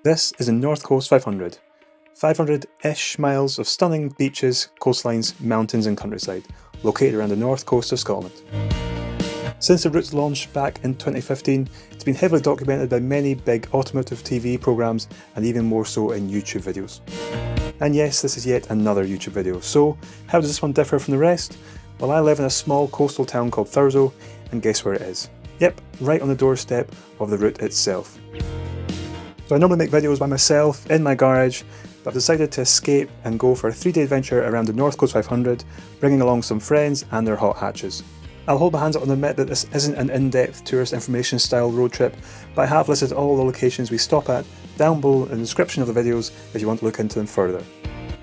This is the North Coast 500. 500-ish miles of stunning beaches, coastlines, mountains and countryside, located around the north coast of Scotland. Since the route's launch back in 2015, it's been heavily documented by many big automotive TV programmes and even more so in YouTube videos. And yes, this is yet another YouTube video. So, how does this one differ from the rest? Well, I live in a small coastal town called Thurso, and guess where it is? Yep, right on the doorstep of the route itself. So I normally make videos by myself in my garage, but I've decided to escape and go for a 3-day adventure around the North Coast 500, bringing along some friends and their hot hatches. I'll hold my hands up and admit that this isn't an in-depth tourist information style road trip, but I have listed all the locations we stop at down below in the description of the videos if you want to look into them further.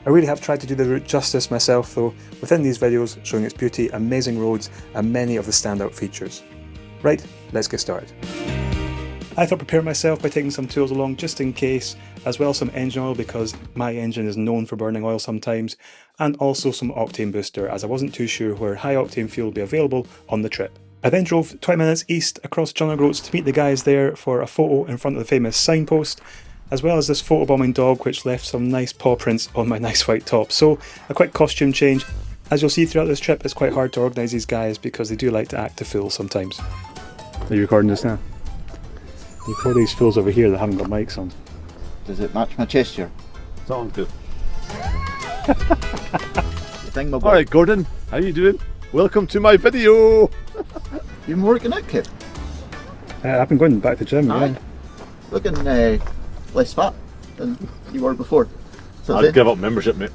I really have tried to do the route justice myself though, within these videos showing its beauty, amazing roads and many of the standout features. Right, let's get started. I thought prepare myself by taking some tools along just in case, as well as some engine oil because my engine is known for burning oil sometimes, and also some octane booster as I wasn't too sure where high octane fuel would be available on the trip. I then drove 20 minutes east across Jungle Roads to meet the guys there for a photo in front of the famous signpost, as well as this photobombing dog which left some nice paw prints on my nice white top. So a quick costume change. As you'll see throughout this trip, it's quite hard to organise these guys because they do like to act a fool sometimes. Are you recording this now? You call these fools over here that haven't got mics on. Does it match my chest here? Sounds good. Alright Gordon, how you doing? Welcome to my video! You've been working out, kid? I've been going back to the gym, yeah. Looking less fat than you were before. So I'd give up membership, mate.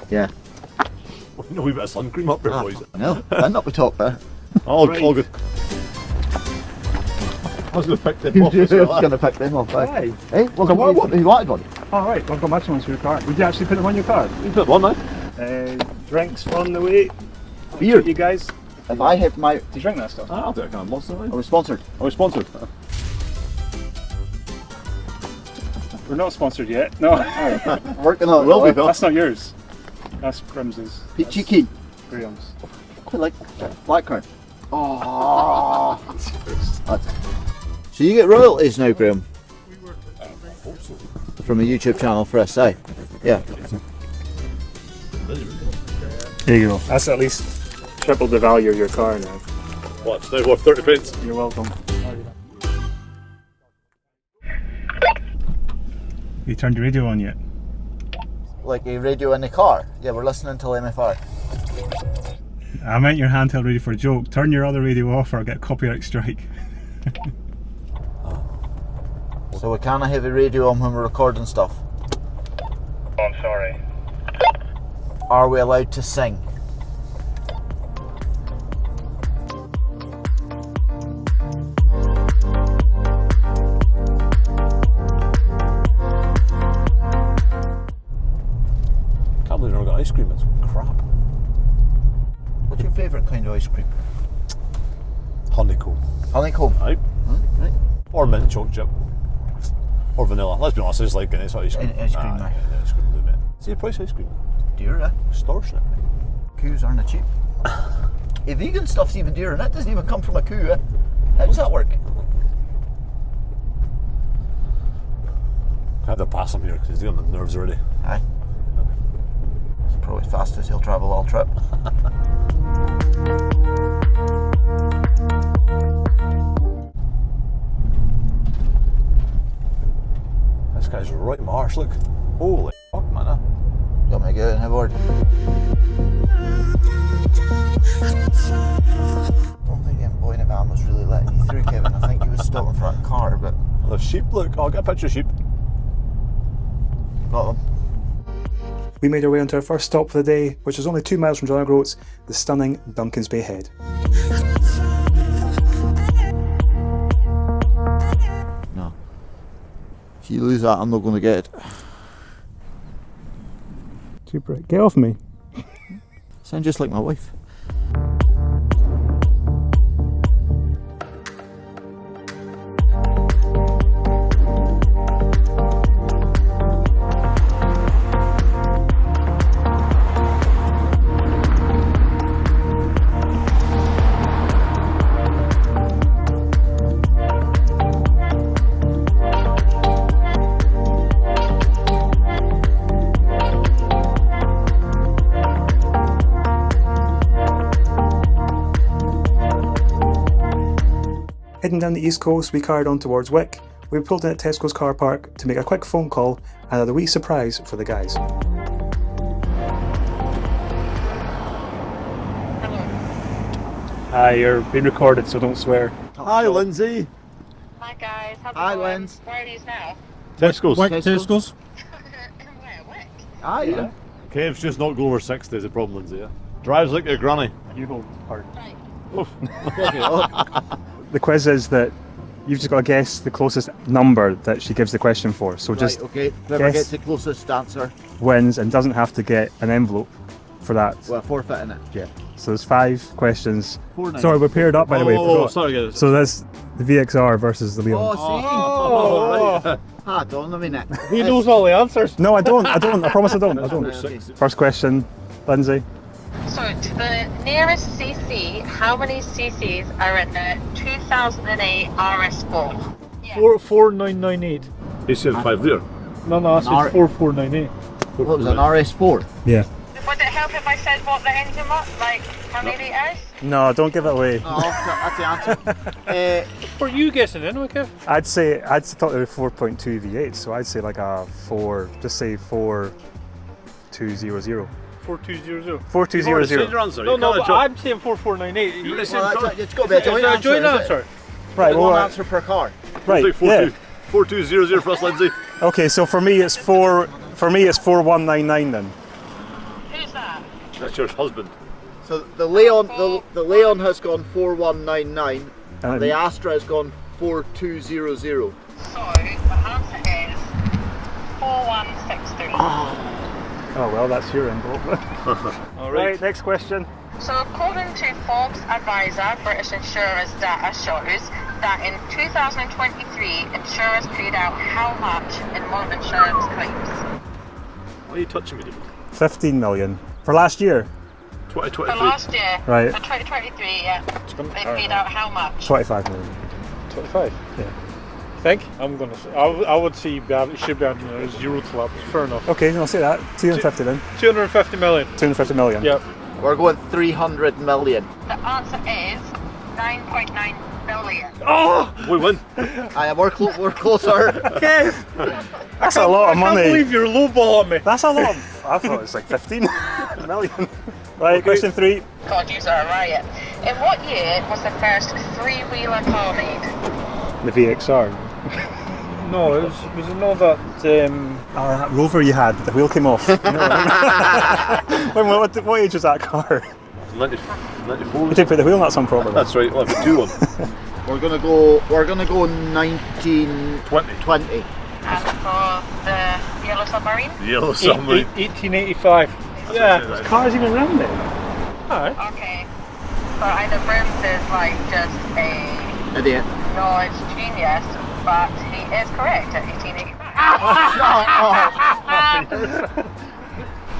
Yeah. A wee bit of sun cream up there, boys. No, and up the top there. All Right. good. I was going to pick them off as I was well. going to pick them off. Why? Hey, well, I want one. You wanted one? Oh right, I've got matching ones for your car. Would you actually put them on your car? You put one now. Drinks on the way. Beer. You guys, If I have my... do you drink that stuff? I'll do it, can I? Monster, I was sponsored. I was sponsored. We're not sponsored yet. No. Working on it. Will be, though. That's not yours. That's Grims's. Peachy Keen. Graham's. Quite like blackcurrant. Oh. So you get royalties now, Graham? From a YouTube channel for SA. Yeah. There you go. That's at least triple the value of your car now. What's now worth 30 pence? You're welcome. You turned your radio on yet? Like a radio in the car. Yeah, we're listening to MFR. I meant your handheld radio for a joke. Turn your other radio off or I'll get a copyright strike. So we can't have a radio on when we're recording stuff. Oh, I'm sorry. Are we allowed to sing? Can't believe we've never got ice cream, it's crap. What's your favourite kind of ice cream? Honeycomb. Honeycomb. Right? Right. Or mint chocolate chip. Or vanilla. Let's be honest, it's like any sort of ice cream. Ice cream, yeah, aye. ice cream will do, mate. See the price of ice cream? Dear, eh? Extortionate, mate. Coos aren't cheap. A vegan stuff's even dearer and it doesn't even come from a coo, eh? How does that work? I have to pass him here because he's doing the nerves already. Aye. It's probably as fast as he'll travel all trip. This guy's right in my arse, look. Holy fuck, man. You want me to get in aboard? I don't think them boy in the van was really letting you through, Kevin. I think he was stopping for that car, but The sheep, look. I'll get a picture of sheep. got them. We made our way onto our first stop for the day, which is only 2 miles from John O'Groats, the stunning Duncan's Bay Head. No. If you lose that, I'm not going to get it. Too bright. Get off me. Sound just like my wife. Heading down the east coast, we carried on towards Wick. We pulled in at Tesco's car park to make a quick phone call and had a wee surprise for the guys. Hi, you're being recorded, so don't swear. Hi, Lindsay. Hi guys, how's it Hi, going? Linz. Where are these now? Tesco's. Tesco's. Where? Wick? Ah, yeah. Kev's just not go over 60 is the problem, Lindsay. Yeah? Drives like your granny. You hold hard. Right. The quiz is that you've just got to guess the closest number that she gives the question for. So just Right, okay. Whoever guess. gets the closest answer, wins and doesn't have to get an envelope for that. well, forfeit in it. Yeah. So there's 5 questions. 4 9. Sorry, we're paired up by the way. forgot. sorry guys. So that's the VXR versus the Leon. Oh, see? Oh, right. Ah, don't let me net. He knows all the answers. No, I don't. I promise I don't. I don't. Okay. First question, Lindsay. So to the nearest CC, how many CCs are in the 2008 RS4? Yeah. 4998. He said 5 there. No, I An R- said 4498. What was an RS4? Yeah. Would it help if I said what the engine was? Like how many litres? No, don't give it away. Oh, that's the answer. What are you guessing in, Kev? I'd thought it was 4.2 V8, so I'd say like a 4. Just say 4200. 4200. 4200. answer. No, but I'm saying 4498. You Well, said it's got to be a joint a answer. joint is it? answer. Right. One Well, answer per car. right. like Yeah. 4200 for us, Lindsay. Okay. So for me, it's 4. For me, it's 4199 then. Who's that? That's your husband. So the Leon, the Leon has gone 4199. And The Astra has gone 4200. So the answer is 4163. oh well, that's your envelope. All Right. Next question. So according to Forbes Advisor, British insurers data shows that in 2023, insurers paid out how much in motor insurance claims? Why are you touching me, dude? 15 million for last year. 2023. For last year, Right. for 2023, yeah, they paid out how much? 25 million. 25. Yeah. Think? I'm gonna say, I would say it should be on 0 to laps. Fair enough. Okay, I'll say that. 250 then. 250 million. 250 million. Yep. We're going 300 million. The answer is 9.9 billion. Oh! We win. We're closer. Kev! That's a lot of I can't money. believe you're lowballing me. That's a lot. I thought it was like 15 million. Right, question 3. God, you are a riot. In what year was the first three-wheeler car made? The VXR. No, it was not that. That Rover you had, the wheel came off. What age was that car? 94. You did put the wheel nuts on properly. That's right. We'll have a 2-1. We're gonna go 1920. And for the yellow submarine? Yellow submarine. 1885. Yeah. Cars even around then? Alright. Okay. So either Brims is like just a Idiot. knowledge genius, but he is correct at 1885.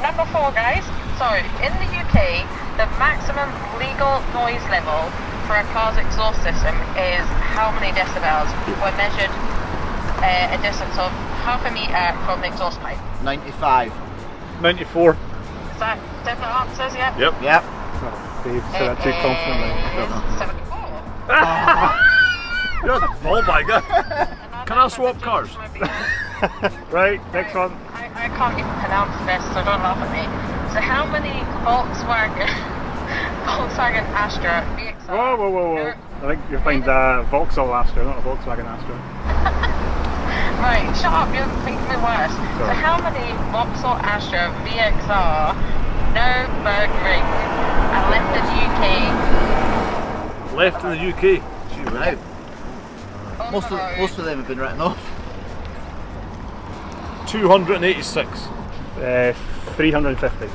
Number 4, guys. So, in the UK, the maximum legal noise level for a car's exhaust system is how many decibels? When measured a distance of half a metre from the exhaust pipe. 95. 94. Is that definite answers? Yep. Yep. Yep. Dave said that too confidently. It is 74. You're a ball bagger. Can I swap cars? Right, next one. I can't even pronounce this, so don't laugh at me. So how many Volkswagen Astra VXR? Whoa. I think you'll find Vauxhall Astra, not a Volkswagen Astra. Right, shut up, you're making me worse. So how many Vauxhall Astra VXR Nürburgring are left in the UK? Left in the UK. Gee, Right. On Most the road? of them have been written off. 286. 350. It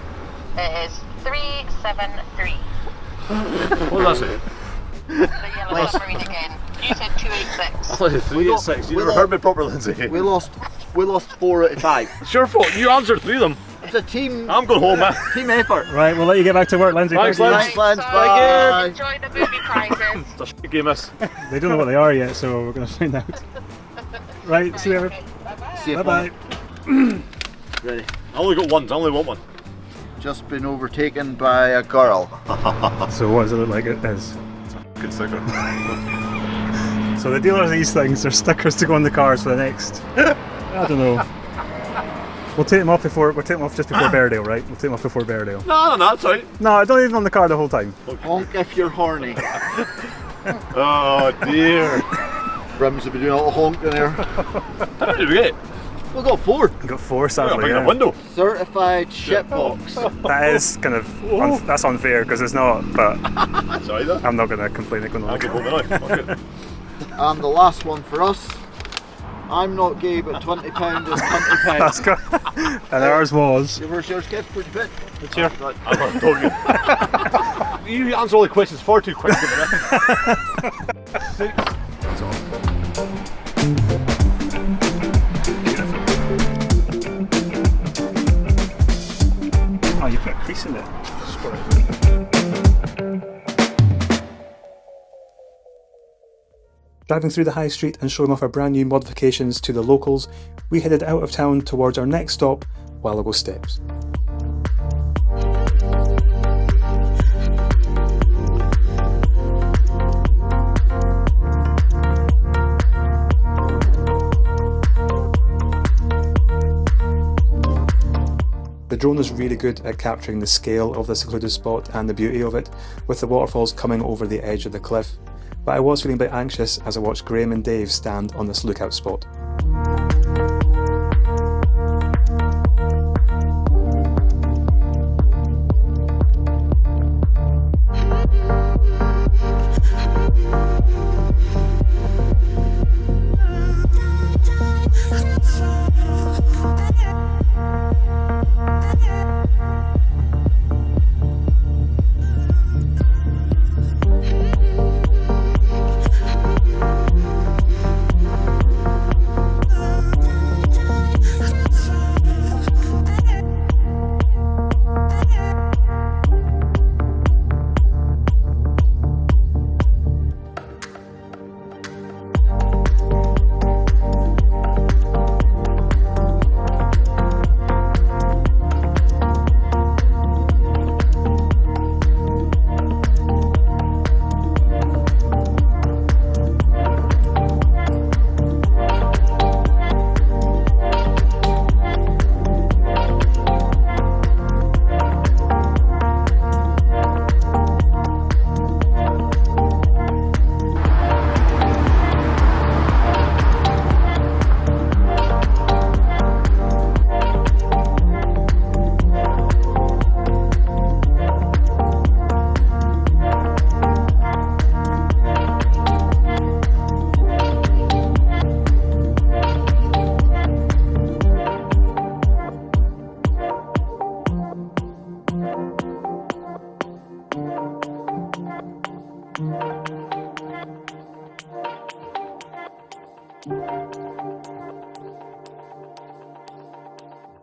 is 373. What did I say? The yellow submarine again. You said 286. I thought you said 386. You never heard me properly, Lindsay. We lost 4 out of 5. It's your fault. You answered 3 of them. It's a team I'm going home, man. team effort. Right, we'll let you get back to work, Lindsay. Thanks, Thank you. Lindsay. Thanks, Lance. So, Bye. enjoy the movie prizes. It's a shit game, miss. They don't know what they are yet, so we're going to find out. Right, see you later. Bye-bye. See you. Bye-bye. Ready. I only got one. I only want one. Just been overtaken by a girl. So what does it look like it is? Good sticker. So the deal of these things are stickers to go on the cars for the next, I don't know. We'll take them off just before Bairdale, right? We'll take them off before Bairdale. No, that's right. No, don't leave them on the car the whole time. Honk if you're horny. Oh dear. Brims will be doing a little honk in there. How many did we get? We got 4. We've got 4 I'm sadly. bringing Yeah. a window. Certified shitbox. That is kind of that's unfair because it's not, but Sorry, that. I'm not going to complain. It I'll go home now. Okay. And the last one for us. I'm not gay, but £20 is £20. That's good. And ours was. Where's yours, Kev? Where'd you put? It's here. I'm not talking. You answer all the questions far too quick. Oh, you put a crease in it. Driving through the high street and showing off our brand new modifications to the locals, we headed out of town towards our next stop, Wallago Steps. The drone is really good at capturing the scale of the secluded spot and the beauty of it, with the waterfalls coming over the edge of the cliff. But I was feeling a bit anxious as I watched Graham and Dave stand on this lookout spot.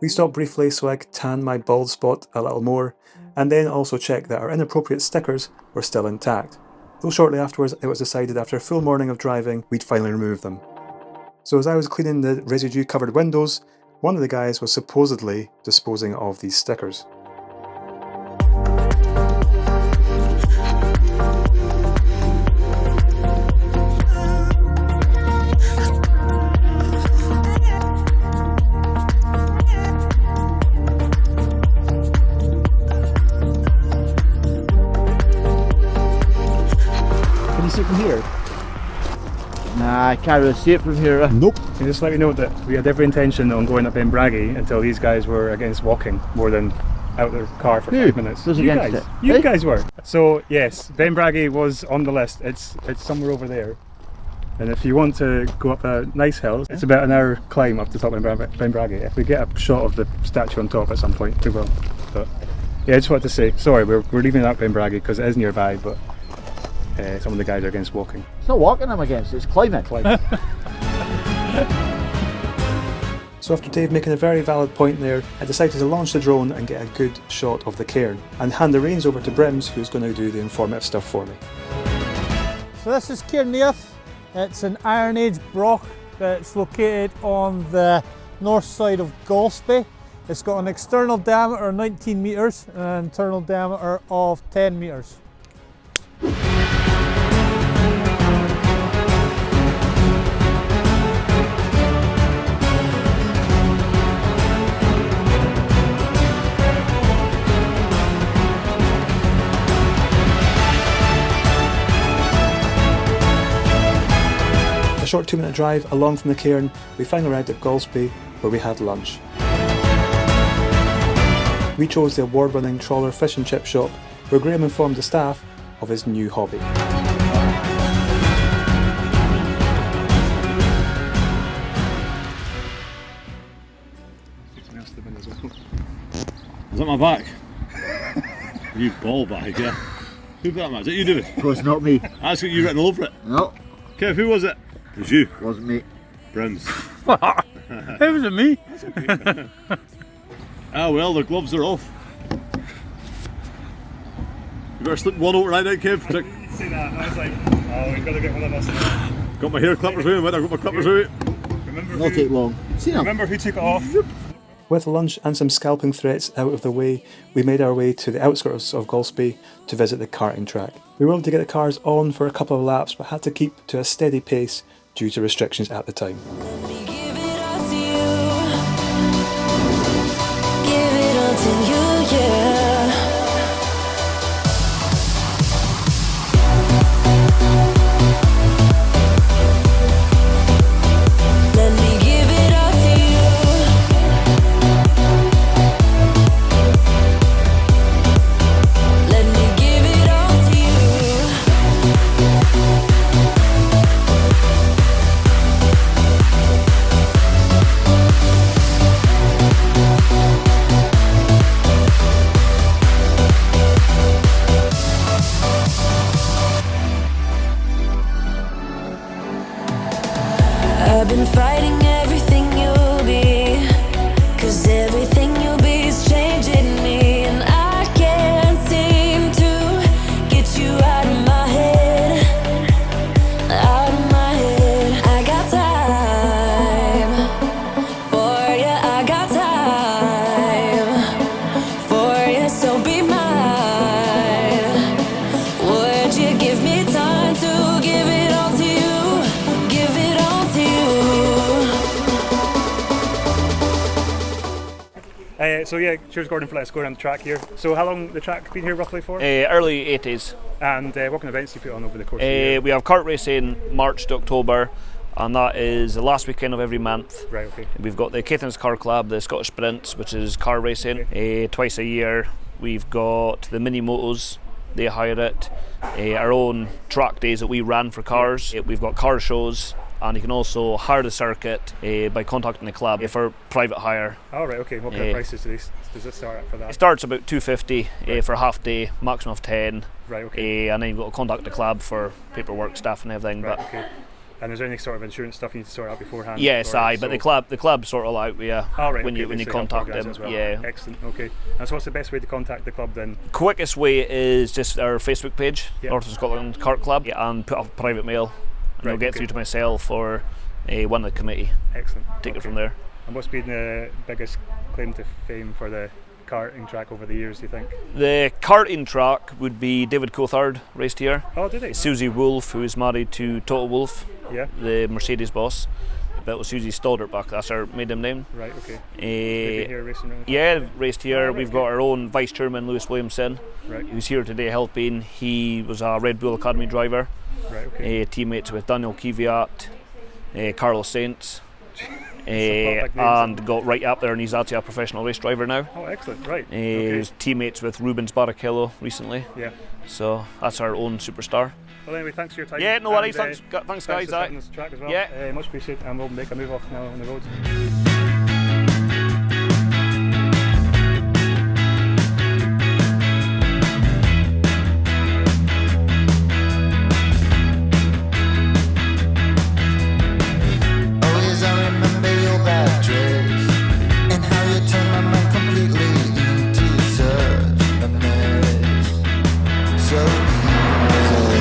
We stopped briefly so I could tan my bald spot a little more, and then also check that our inappropriate stickers were still intact, though shortly afterwards it was decided after a full morning of driving we'd finally remove them. So as I was cleaning the residue covered windows, one of the guys was supposedly disposing of these stickers. Can you see it from here? Nah, I can't really see it from here. Nope. And just let me know that we had every intention on going up Benbraggie until these guys were against walking more than out their car for 5 minutes. Was against it? You Hey? guys were. So yes, Benbraggie was on the list. It's somewhere over there. And if you want to go up a nice hill, it's about an hour climb up to top of Benbraggie. If we get a shot of the statue on top at some point, we will. But yeah, I just wanted to say, sorry, we're leaving out Benbraggie because it is nearby, but some of the guys are against walking. It's not walking I'm against, it's climbing. So after Dave making a very valid point there, I decided to launch the drone and get a good shot of the cairn, and hand the reins over to Brims, who's going to do the informative stuff for me. So this is Cairn Neath. It's an Iron Age broch that's located on the north side of Golspie. It's got an external diameter of 19 metres and an internal diameter of 10 metres. short 2-minute drive along from the cairn, we finally arrived at Golspie, where we had lunch. We chose the award-winning Trawler Fish and Chip shop, where Graham informed the staff of his new hobby. Is that my back? You ball bag, yeah. Who put that, man? Is that you, David? Of course, not me. That's what you written all over it. No, Kev, who was it? It was you. wasn't me. Brims. It was me. Ah well, the gloves are off. You better slip one over right now, Kev. Check. You see that? I was like, oh, we've got to get one of us now. Got my hair clippers with me, mate. I got my clippers with me. Not take long. See now. Remember who took it off? With lunch and some scalping threats out of the way, we made our way to the outskirts of Golspie to visit the karting track. We were able to get the cars on for a couple of laps, but had to keep to a steady pace due to restrictions at the time. I've been fighting everything you'll be, 'cause everything you'll be is changing me, and I can't seem to get you out of my head, out of my head. I got time for you, I got time for you, so be mine. Would you give me time to give it all to you, give it all to you? So yeah, cheers Gordon for letting us go around the track here. So how long the track been here roughly for? Early 80s. And what kind of events do you put on over the course of the year? We have kart racing March to October, and that is the last weekend of every month. Right, okay. We've got the Caithness Car Club, the Scottish Sprints, which is car racing, twice a year. We've got the mini motos, they hire it. Our own track days that we ran for cars. We've got car shows, and you can also hire the circuit by contacting the club for private hire. Oh, right, okay. What kind of prices does this start at for that? It starts about $250 for a half day, maximum of 10. Right, okay. And then you've got to contact the club for paperwork, stuff and everything. Right, but okay. And is there any sort of insurance stuff you need to sort out beforehand? yes, but the club sort all out with you when you contact them. Well. Yeah. Excellent. Okay. And so what's the best way to contact the club then? Quickest way is just our Facebook page, Yep. North of Scotland Kart Club, and put up a private mail, and you'll get through to myself or one of the committee. Excellent. Take it from there. And what's been the biggest claim to fame for the karting track over the years, do you think? The karting track would be David Coulthard raced here. Oh, did he? Susie Wolf, who is married to Toto Wolf, Yeah. the Mercedes boss. That was Susie Stolderbach, that's her maiden name. Right, okay. They've been here racing around the Yeah, raced here. Oh, right, We've okay. got our own vice chairman, Lewis Williamson, Right. who's here today helping. He was a Red Bull Academy driver, Right, okay. teammates with Daniel Kvyat, Carlos Sainz, big names. and got right up there, and he's actually a professional race driver now. Oh, excellent. Right. He's teammates with Rubens Barrichello recently, Yeah. so that's our own superstar. Well, anyway, thanks for your time. Yeah, no worries. And, Thanks for guys. starting this track as well. Yeah. Much appreciated, and we'll make a move off now on the road. Always I remember your bad tricks and how you turned my mind completely into such a mess. So easy,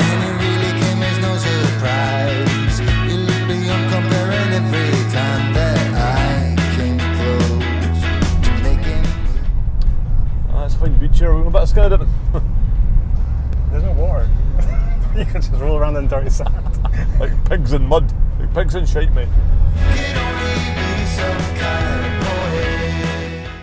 and it really came as no surprise. You look beyond comparing every time that I came close to making. That's a fine beach here. We're going a bit of skydiving. There's no water. You can just roll around in dirty sand. Like pigs in mud. Like pigs in shite, mate.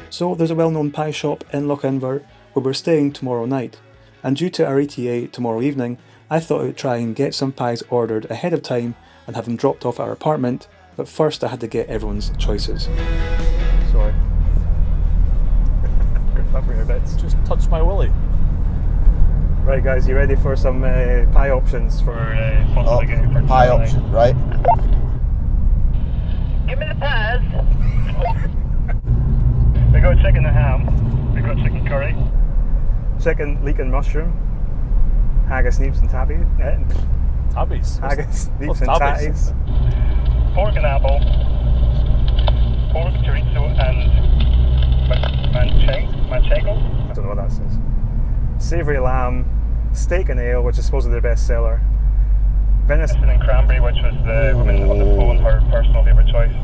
So there's a well-known pie shop in Loch Inver where we're staying tomorrow night, and due to our ETA tomorrow evening I thought I would try and get some pies ordered ahead of time and have them dropped off at our apartment, but first I had to get everyone's choices. Sorry. Just touch my willy. Right guys, you ready for some pie options for possibly getting your Pie option, right? Give me the pies. We got chicken and ham. We got chicken curry. Chicken, leek and mushroom, haggis, neeps and tabbies. Tabbies? Haggis, neeps What's and tabbies? tatties. Pork and apple. Pork, chorizo and manchego. I don't know what that says. Savoury lamb, steak and ale, which is supposedly their best seller. Venison And cranberry, which was the woman on the phone, her personal favourite choice.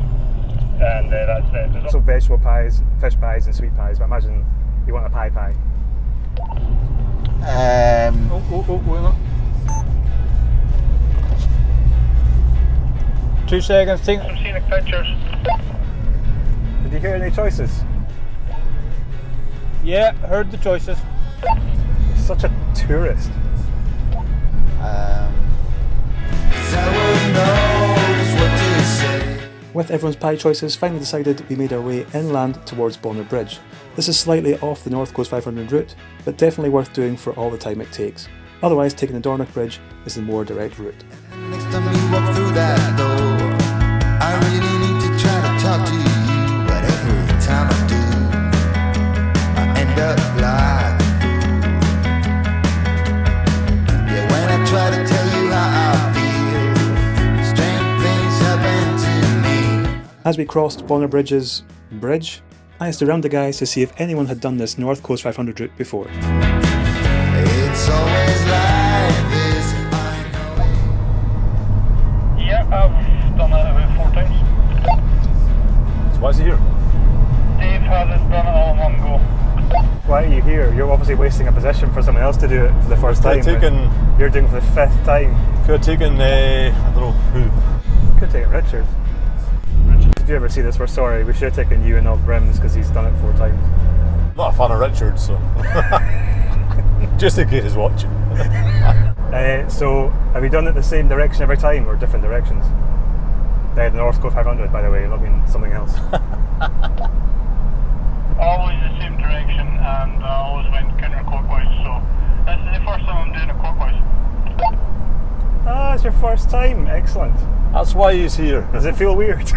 And that's it. There's also vegetable pies, fish pies and sweet pies, but I imagine you want a pie. Wait a 2 seconds, take. some scenic pictures. Did you hear any choices? Yeah, heard the choices. You're such a tourist. With everyone's pie choices finally decided, we made our way inland towards Bonner Bridge. This is slightly off the North Coast 500 route, but definitely worth doing for all the time it takes. Otherwise, taking the Dornoch Bridge is the more direct route. Next time you walk through that door, I really need to try to talk to you, but every time I do, I end up like a fool. Yeah, when I try to tell you how I feel, strange things happen to me. As we crossed Bonner Bridge's bridge, I asked around the guys to see if anyone had done this North Coast 500 route before. It's always like this, I know. Yeah, I've done it about 4 times. So why is he here? Dave hasn't done it all in one go. Why are you here? You're obviously wasting a position for someone else to do it for the first time. Could have taken, You're doing it for the 5th time. I don't know who. Could take Richard. Did you ever see this? We're sorry. We should have taken you and not Brims because he's done it 4 times. Not a fan of Richard, so just in case he's watching. So, have you done it the same direction every time or different directions? The North Coast 500, by the way, not mean something else. Always the same direction, and I always went counterclockwise, so this is the first time I'm doing it clockwise. Ah, it's your first time. Excellent. That's why he's here. Does it feel weird?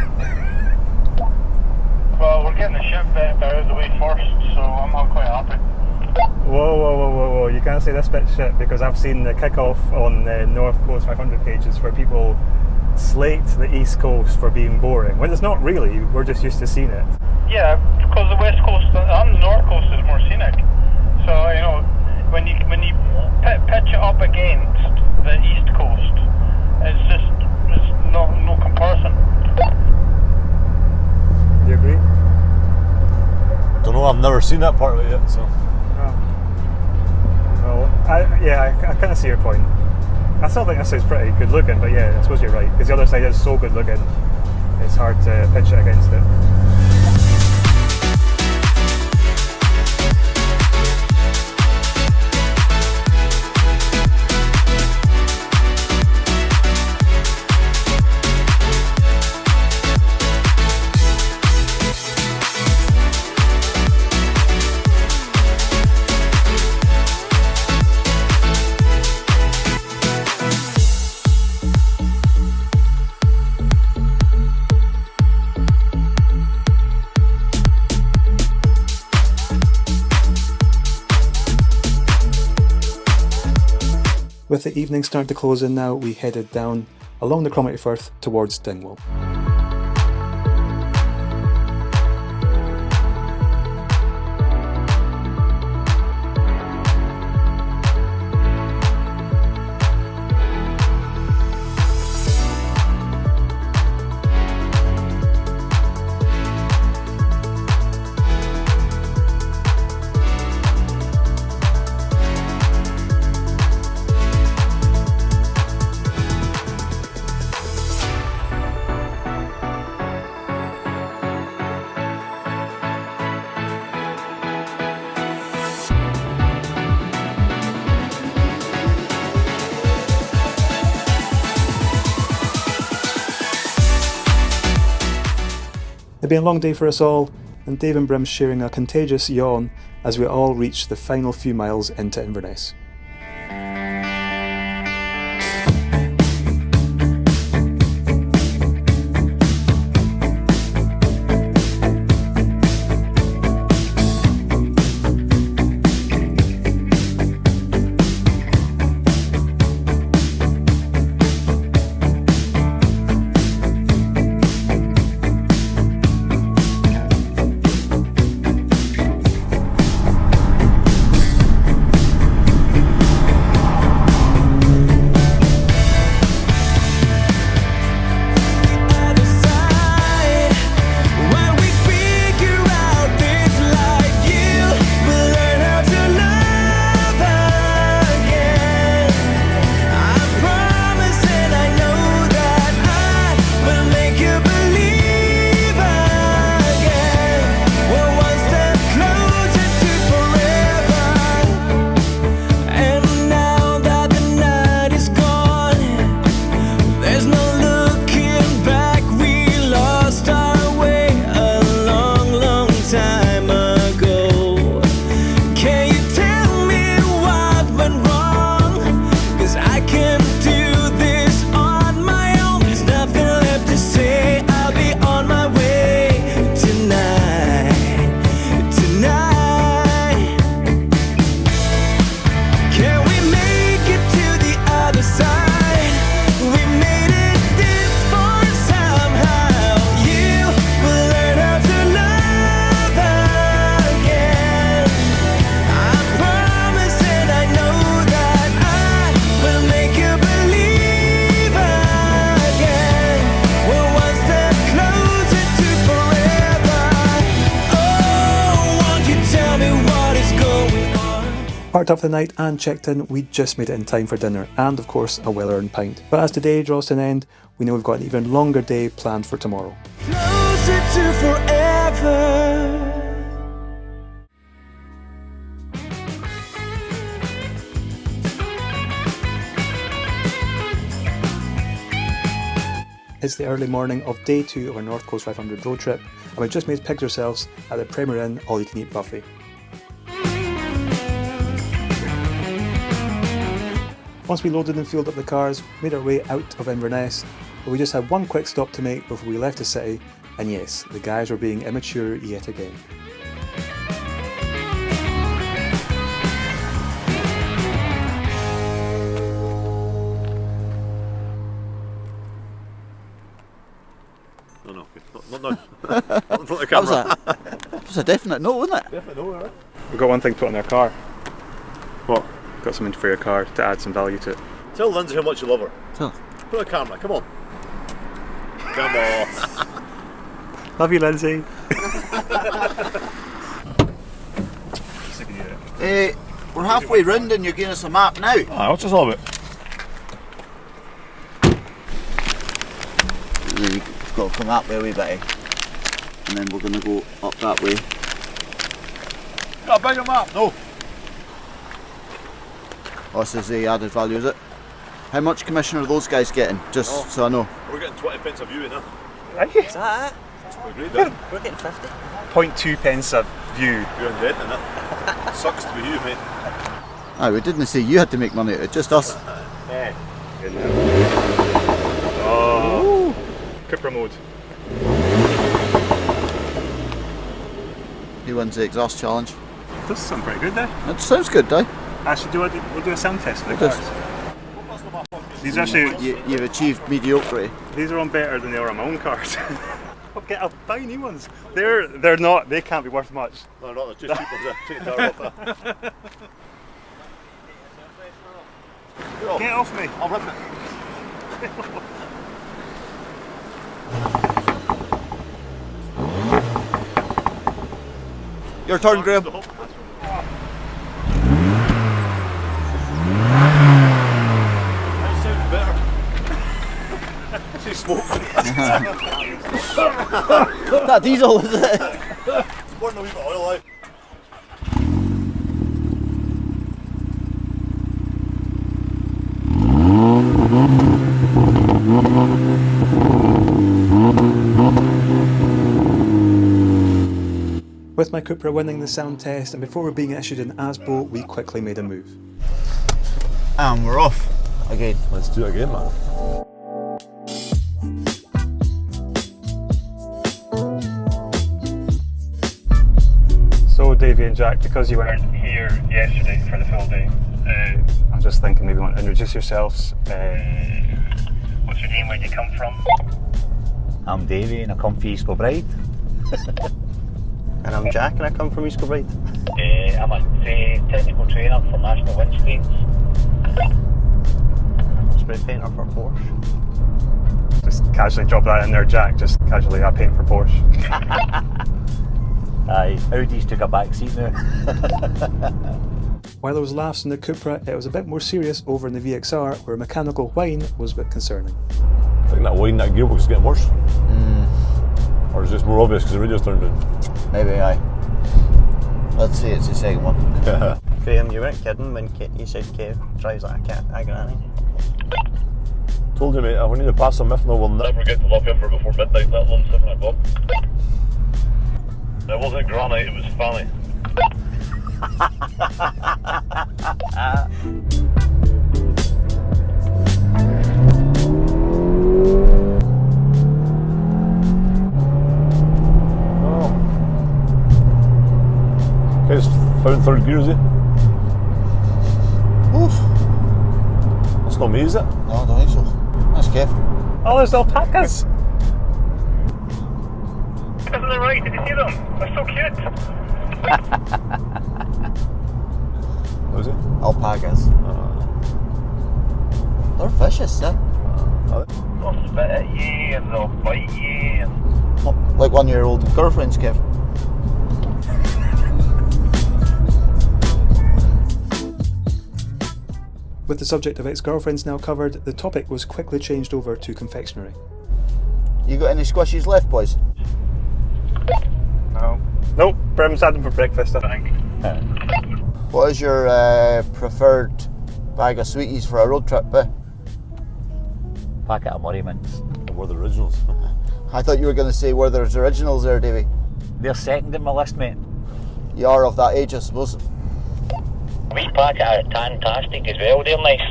Well, we're getting the ship bit out of the way first, so I'm quite happy. Whoa. You can't say this bit shit because I've seen the kick-off on the North Coast 500 pages where people slate the East Coast for being boring, when it's not really. We're just used to seeing it. Yeah, because the West Coast and the North Coast is more scenic. So, you know, when you pitch it up against the East Coast, it's no comparison. Do you agree? Don't know, I've never seen that part of it yet, so. Well, I kind of see your point. I still think this is pretty good looking, but yeah, I suppose you're right, because the other side is so good looking, it's hard to pitch it against it. With the evening starting to close in now, we headed down along the Cromarty Firth towards Dingwall. It's been a long day for us all, and Dave and Brim's sharing a contagious yawn as we all reach the final few miles into Inverness. Parked up for the night and checked in, we just made it in time for dinner and of course a well-earned pint. But as today draws to an end, we know we've got an even longer day planned for tomorrow. Closer to forever. It's the early morning of day 2 of our North Coast 500 road trip, and we've just made pigs ourselves at the Premier Inn all-you-can-eat buffet. Once we loaded and fueled up the cars, we made our way out of Inverness, but we just had one quick stop to make before we left the city, and yes, the guys were being immature yet again. No, not in front of the camera. That was a definite no, wasn't it? Definitely no, right? We've got one thing to put in our car. What? Got something for your car to add some value to it. Tell Lindsay how much you love her. Tell. Put on camera, come on. Come on. Love you, Lindsay. We're halfway round and you're giving us a map now. Ah, what's this all about? We've got to come that way a wee bit, and then we're going to go up that way. Got a bigger map? No. Oh, this is the added value, is it? How much commission are those guys getting? Just so I know. We're getting 20 pence a view in it. Is that it? We agreed then. We're getting 50. 0.2 pence a view. You're in debt, innit? Sucks to be you, mate. Aye, we didn't say you had to make money out of it, just us. Yeah. Oh, Cupra mode. He wins the exhaust challenge. Does sound pretty good there. It sounds good, eh? Actually, we'll do a sound test for the It does. cars. These are actually, You've achieved mediocrity. these are on better than they are on my own cars. I'll buy new ones. They're not. They can't be worth much. No, not the just cheap ones. Take the car off there. Get off me. I'll rip it. Your turn, Graham. She's smoking. That diesel, is it? It's burning a wee bit of oil out. With my Cupra winning the sound test and before being issued an ASBO, we quickly made a move. And we're off again. Let's do it again, man. So Davey and Jack, because you weren't Here yesterday for the full day. I'm just thinking maybe you want to introduce yourselves. What's your name? Where do you come from? I'm Davey and I come from East Kilbride. And I'm Jack and I come from East Kilbride. I'm a technical trainer for National Windscreens. I'm a spray painter for Porsche. Just casually drop that in there, Jack. Just casually, I paint for Porsche. Aye, Audi's took a back seat now. While there was laughs in the Cupra, it was a bit more serious over in the VXR, where mechanical whine was a bit concerning. I think that whine, that gearbox is getting worse. Or is this more obvious because the radio's turned down? Maybe, aye. Let's see, it's the second one. Graham, you weren't kidding when you said Kev drives like a granny. Told you, mate, we need to pass some myth, no, we'll never get to November before midnight, that one 7 o'clock. It wasn't granite, it was fanny. Guys, found third gear, is he? Oof. That's not me, is it? No, I don't think so. That's Kev. Oh, there's alpacas! Isn't it right? Did you see them? They're so cute. What is it? Alpacas. They're vicious, eh? They'll spit at you and they'll bite you. And... Like one of your old girlfriends, Kev. With the subject of ex-girlfriends now covered, the topic was quickly changed over to confectionery. You got any squishies left, boys? No. Nope, Brim's had them for breakfast, I think. What is your preferred bag of sweeties for a road trip, eh? Packet of Murray Mints. Were the originals? I thought you were going to say were there's originals there, Davey. They're second in my list, mate. You are of that age, I suppose. A wee packet of Tantastic as well, they're nice.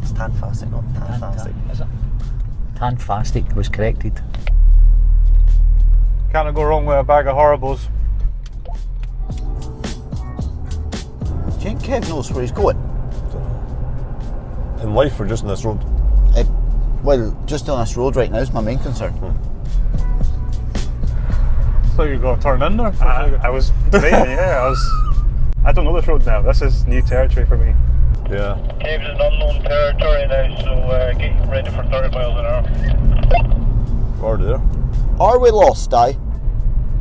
It's Tantastic, not Tantastic. Is it? Tantastic, I was corrected. Can't go wrong with a bag of Horribles. Do you think Kev knows where he's going? In life or just on this road? Well, just on this road right now is my main concern. So you got to turn in there? I was debating, yeah, I don't know this road now. This is new territory for me. Yeah. Cave's an unknown territory now, so get ready for 30 miles an hour. We're already there. Are we lost, Di?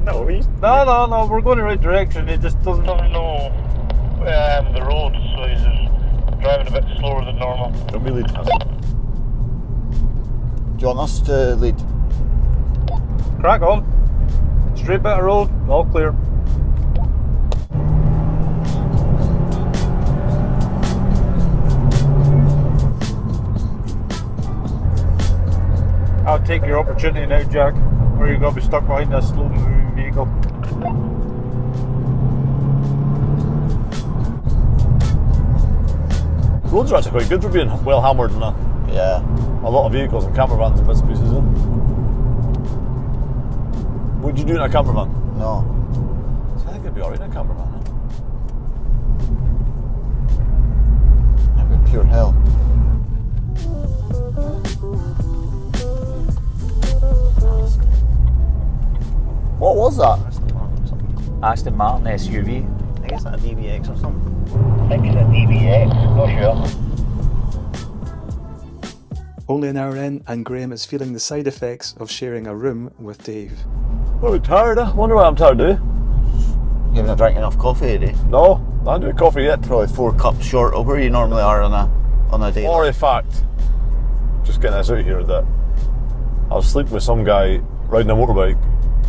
No, No, we're going in the right direction. It just doesn't know the road, so he's just driving a bit slower than normal. Don't be lead. Do you want us to lead? crack on. Straight bit of road, all clear. I'll take your opportunity now, Jack, or you're going to be stuck behind a slow moving vehicle. Roads are actually quite good for being well hammered and yeah. A lot of vehicles and camper vans and bits and pieces in. Would you do in a camper van? No. So I think it'd be alright in a camper van. That'd be pure hell. What was that? Aston Martin SUV. I think it's like a DBX or something. I think it's a DBX, not sure. Only an hour in, and Graham is feeling the side effects of sharing a room with Dave. Oh, I'm tired. I wonder why I'm tired, eh? You haven't drank enough coffee, eh? No, I haven't had coffee yet. Probably 4 cups short of where you normally are on a day. Or in fact, just getting this out here, that I was sleeping with some guy riding a motorbike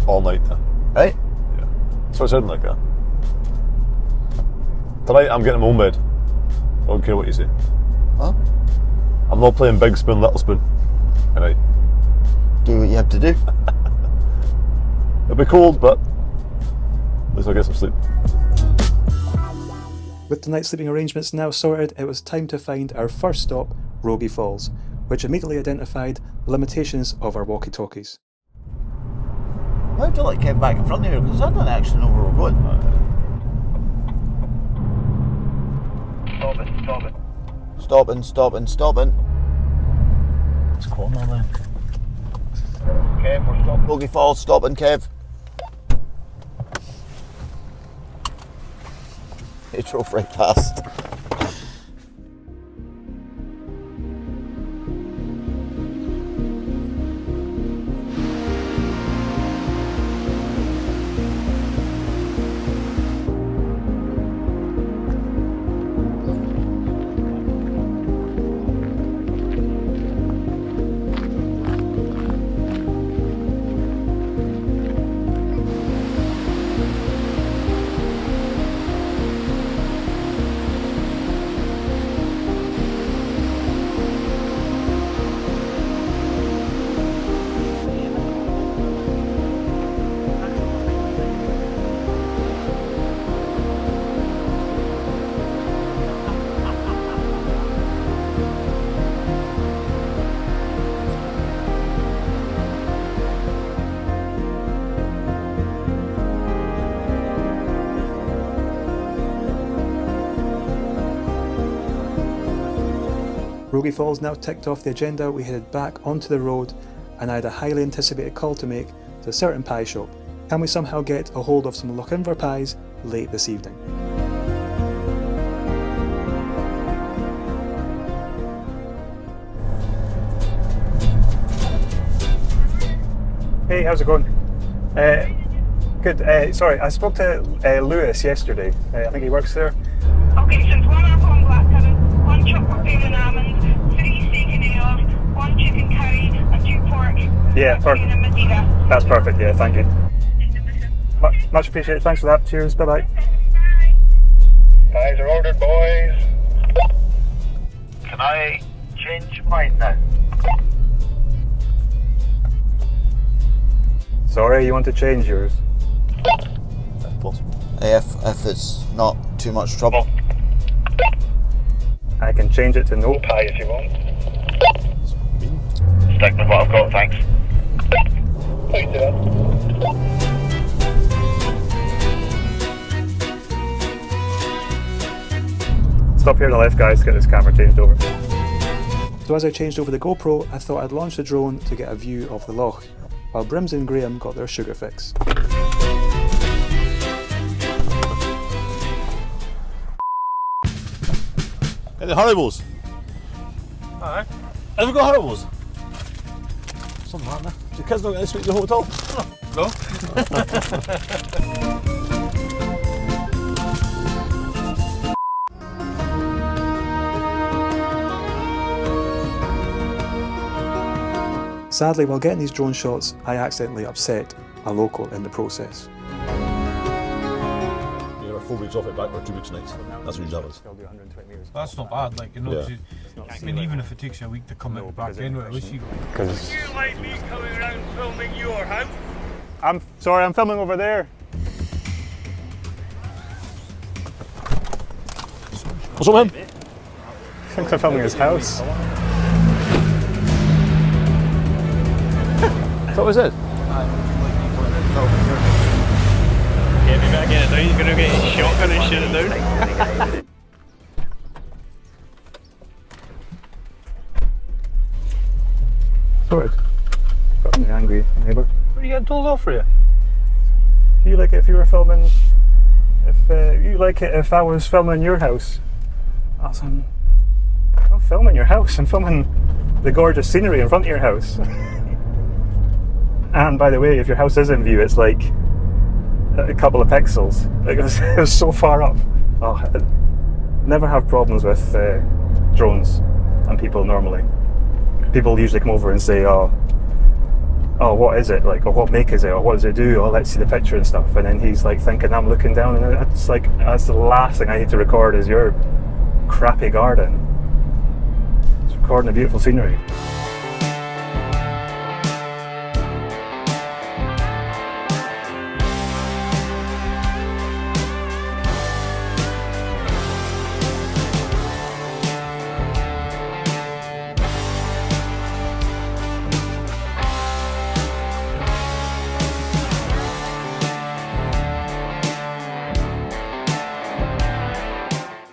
all night. Right? Yeah. So it sounded like that. Tonight I'm getting my own bed. I don't care what you say. Huh? I'm not playing big spoon, little spoon. Tonight. Do what you have to do. It'll be cold, but least I'll get some sleep. With the night sleeping arrangements now sorted, it was time to find our first stop, Rogie Falls, which immediately identified the limitations of our walkie-talkies. I have to like get back in front of here because I don't actually know where we're going. Stopping. It's corner there. Kev, we're stopping. Rogie Falls, stopping, Kev. He drove right past. Rogie Falls now ticked off the agenda, we headed back onto the road and I had a highly anticipated call to make to a certain pie shop. Can we somehow get a hold of some Lochimver pies late this evening? Hey, how's it going? Good. Sorry, I spoke to Lewis yesterday. I think he works there. Okay, so it's 1 apple and black currant, 1 chocolate bacon and almonds, 3 steak and eggs, 1 chicken curry, and 2 pork. Yeah, perfect. That's perfect, yeah, thank you. Much appreciated, thanks for that. Cheers, bye-bye. Pies are ordered, boys. Can I change mine now? Sorry, you want to change yours? If possible. If it's not too much trouble. I can change it to no Pie if you want. Stick with what I've got, thanks. Thanks, Dad. Stop here on the left, guys, to get this camera changed over. So as I changed over the GoPro, I thought I'd launch the drone to get a view of the loch, while Brims and Graham got their sugar fix. Any Haribo's? Aye. Have we got Haribo's? Something like that. The kids not getting this week at the hotel? Sadly, while getting these drone shots, I accidentally upset a local in the process. You were 4 weeks off it back for 2 weeks nights. That's what you have. That's not bad, like, you know. Yeah. I mean, even if it takes you a week to come back in, at least you. Because Would you like me coming around filming your house? I'm sorry, I'm filming over there. What's up, man? I think I'm filming his house. What was it? Get me back in it down, you're going to get a shotgun and shoot it down. Sorted. Got me angry neighbour. What are you getting told off for you? Do you like it if you were filming? If you like it if I was filming your house? I was I'm not filming your house, I'm filming the gorgeous scenery in front of your house. And by the way, if your house is in view, it's like a couple of pixels. It was so far up. Oh, I never have problems with drones and people normally. People usually come over and say, oh, what is it? Like, or what make is it? Or what does it do? Oh, let's see the picture and stuff. And then he's like thinking I'm looking down and it's like, that's the last thing I need to record is your crappy garden. It's recording the beautiful scenery.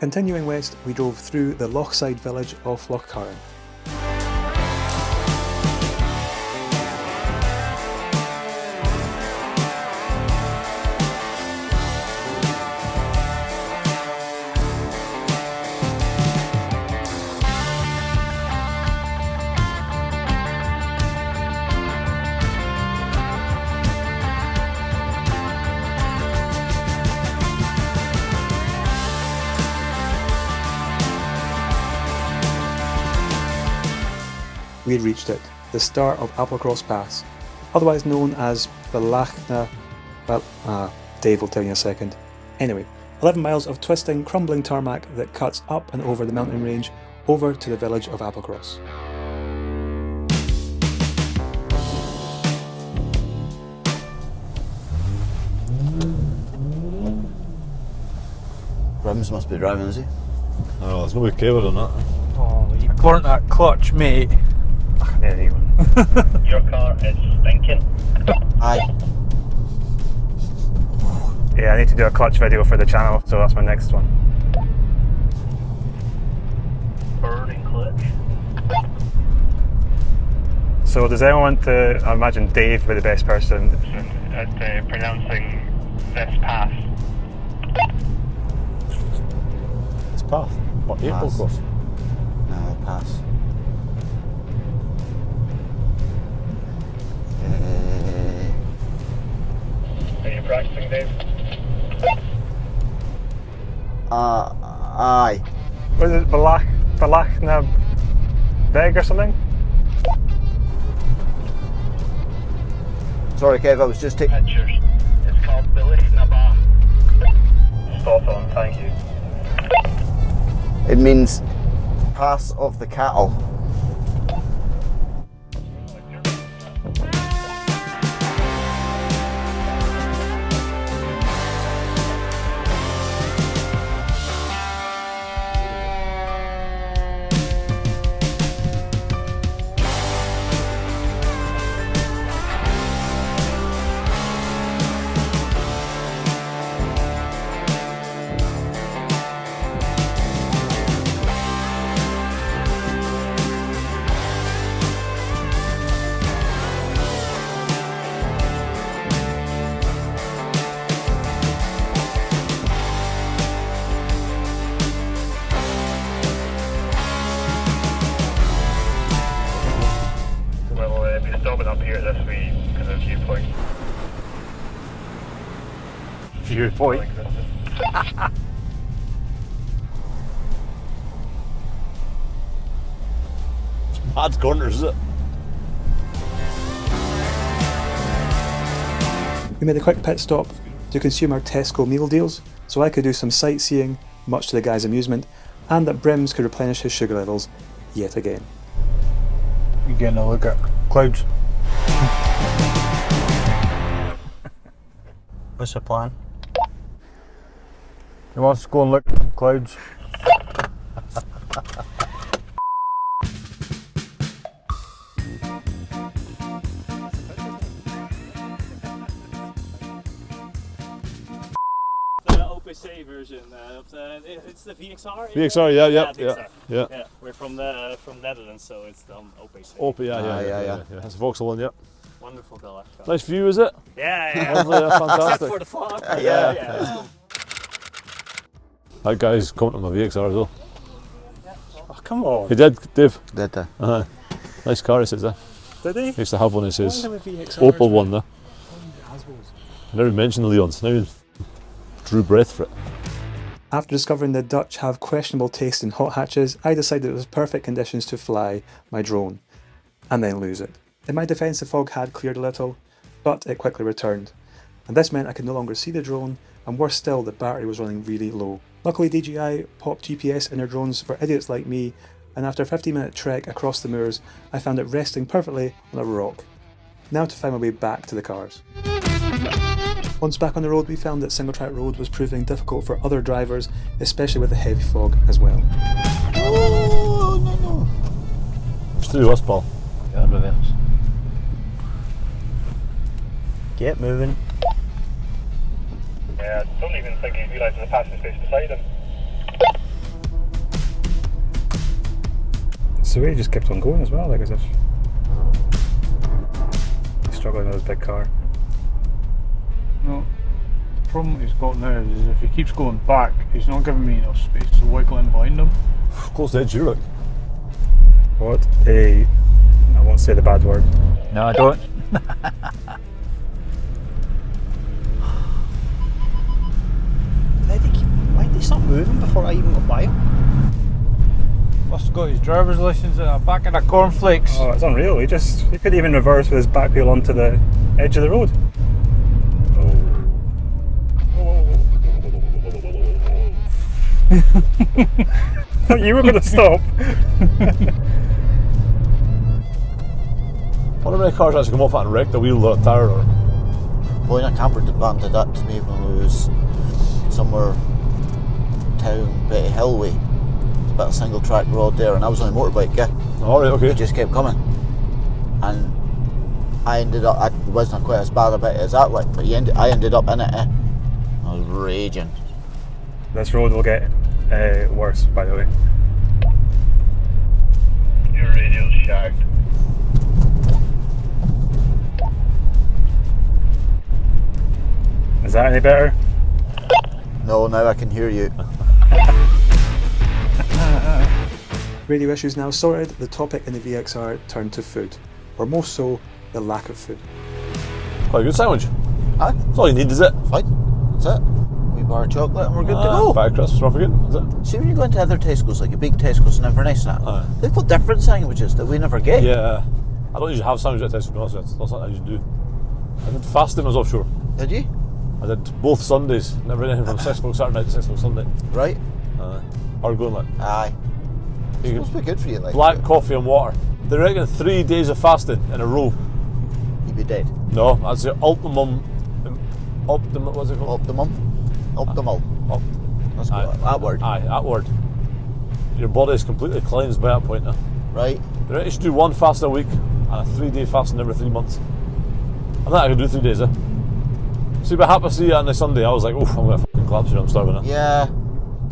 Continuing west, we drove through the Lochside village of Lochcarron. We had reached it, the start of Applecross Pass, otherwise known as Balachna. Well, Dave will tell you in a second. Anyway, 11 miles of twisting, crumbling tarmac that cuts up and over the mountain range over to the village of Applecross. Brims must be driving, is he? Oh, there's no way covered on that. Oh, you burnt that clutch, mate. Your car is stinking. Aye. Yeah, I need to do a clutch video for the channel, so that's my next one. Burning clutch. So does anyone want to, I imagine Dave would be the best person. At pronouncing this path. It's path. What, Applecross? No, pass. Are you practicing, Dave? Aye. Was it Balachna Beg or something? Sorry, Kev, I was just taking pictures. It's called Balachna Ba. Spot on, thank you. It means pass of the cattle. Up here this week because of viewpoint. Viewpoint. It's mad corners, is it? We made a quick pit stop to consume our Tesco meal deals, so I could do some sightseeing, much to the guy's amusement, and that Brims could replenish his sugar levels yet again. You're getting a look at clouds. What's the plan? He wants to go and look at some clouds. OPC version of it's the VXR. VXR, yeah. We're from Netherlands, so it's OPC. Yeah. That's a Vauxhall one, yeah. Wonderful car. Nice view, is it? Yeah. Lovely, fantastic. Except for the fog. Yeah. That guy's coming to my VXR as well. Oh, come on. He did, Dave. Did I? Nice car, he says there. Did he? He used to have one, he says. Opel one there. I never mentioned the Leons, now he drew breath for it. After discovering the Dutch have questionable taste in hot hatches, I decided it was perfect conditions to fly my drone, and then lose it. In my defence, the fog had cleared a little, but it quickly returned, and this meant I could no longer see the drone, and worse still, the battery was running really low. Luckily, DJI popped GPS in their drones for idiots like me, and after a 15-minute trek across the moors, I found it resting perfectly on a rock. Now to find my way back to the cars. Once back on the road, we found that single track road was proving difficult for other drivers, especially with the heavy fog as well. Oh, no. Let's do us, Paul. Yeah, reverse. Get moving. Yeah, I don't even think he realises the passing space beside him. the way he just kept on going as well, like as if he's struggling with his big car. No, the problem he's got now is if he keeps going back, he's not giving me enough space to wiggle in behind him. Close to edge, you're right. What a... I won't say the bad word. No, I don't. Why did he stop moving before I even got by him? Must have got his driver's license in the back of the cornflakes. Oh, it's unreal. He couldn't even reverse with his back wheel onto the edge of the road. I thought you were going to stop. I wonder how many cars actually come off that and wreck the wheel or a tyre or... Well, a camper did that to me when we was somewhere town, Betty Hill way. It's about a single track road there, and I was on a motorbike, yeah. Oh, right, okay. It just kept coming. And I ended up, it wasn't quite as bad a bit as that, like, but I ended up in it, I was raging. This road will get worse, by the way. Your radio's shagged. Is that any better? No, now I can hear you. Radio issues now sorted, the topic in the VXR turned to food. Or more so, the lack of food. Quite a good sandwich. Huh? That's all you need, is it? Fine. That's it. We bar of chocolate and we're good to go. Bag of crisps, not forget, is it? See, when you go into other Tesco's, like a big Tesco's in Inverness and that, they've got different sandwiches that we never get. Yeah. I don't usually have sandwiches at Tesco, to be honest with you. It's not something I usually do. I did fasting when I was offshore. Did you? I did both Sundays, never anything from 6 o'clock Saturday night to 6 o'clock Sunday. Right. Hard going, like. Aye. It's supposed to be good for you, like. Black coffee and water. They reckon 3 days of fasting in a row. You'd be dead. No, that's the optimum, what's it called? Optimal. That's good. That word. Aye, that word. Your body is completely cleansed by that point now. Right. They reckon you should do one fast a week and a 3-day fasting every 3 months. I think I could do 3 days, See, but happy to see you on the Sunday, I was like, oof, I'm going to fucking collapse here, I'm starving now. Yeah.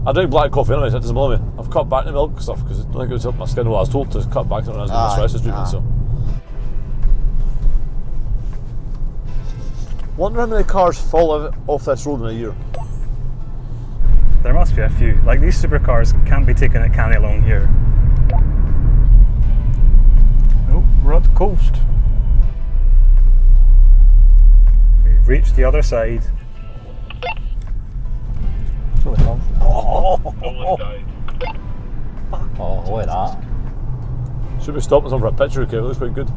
I drink black coffee anyway, so it doesn't bother me. I've cut back the milk stuff because I don't think it was helping my skin. Well, I was told to cut back when I was doing the psoriasis treatment, so. Wonder how many cars fall off this road in a year. There must be a few. Like, these supercars can't be taken at Canny along here. Nope, we're at the coast. We've reached the other side. Oh, look at that. Should we stop for a picture, okay? It looks quite good.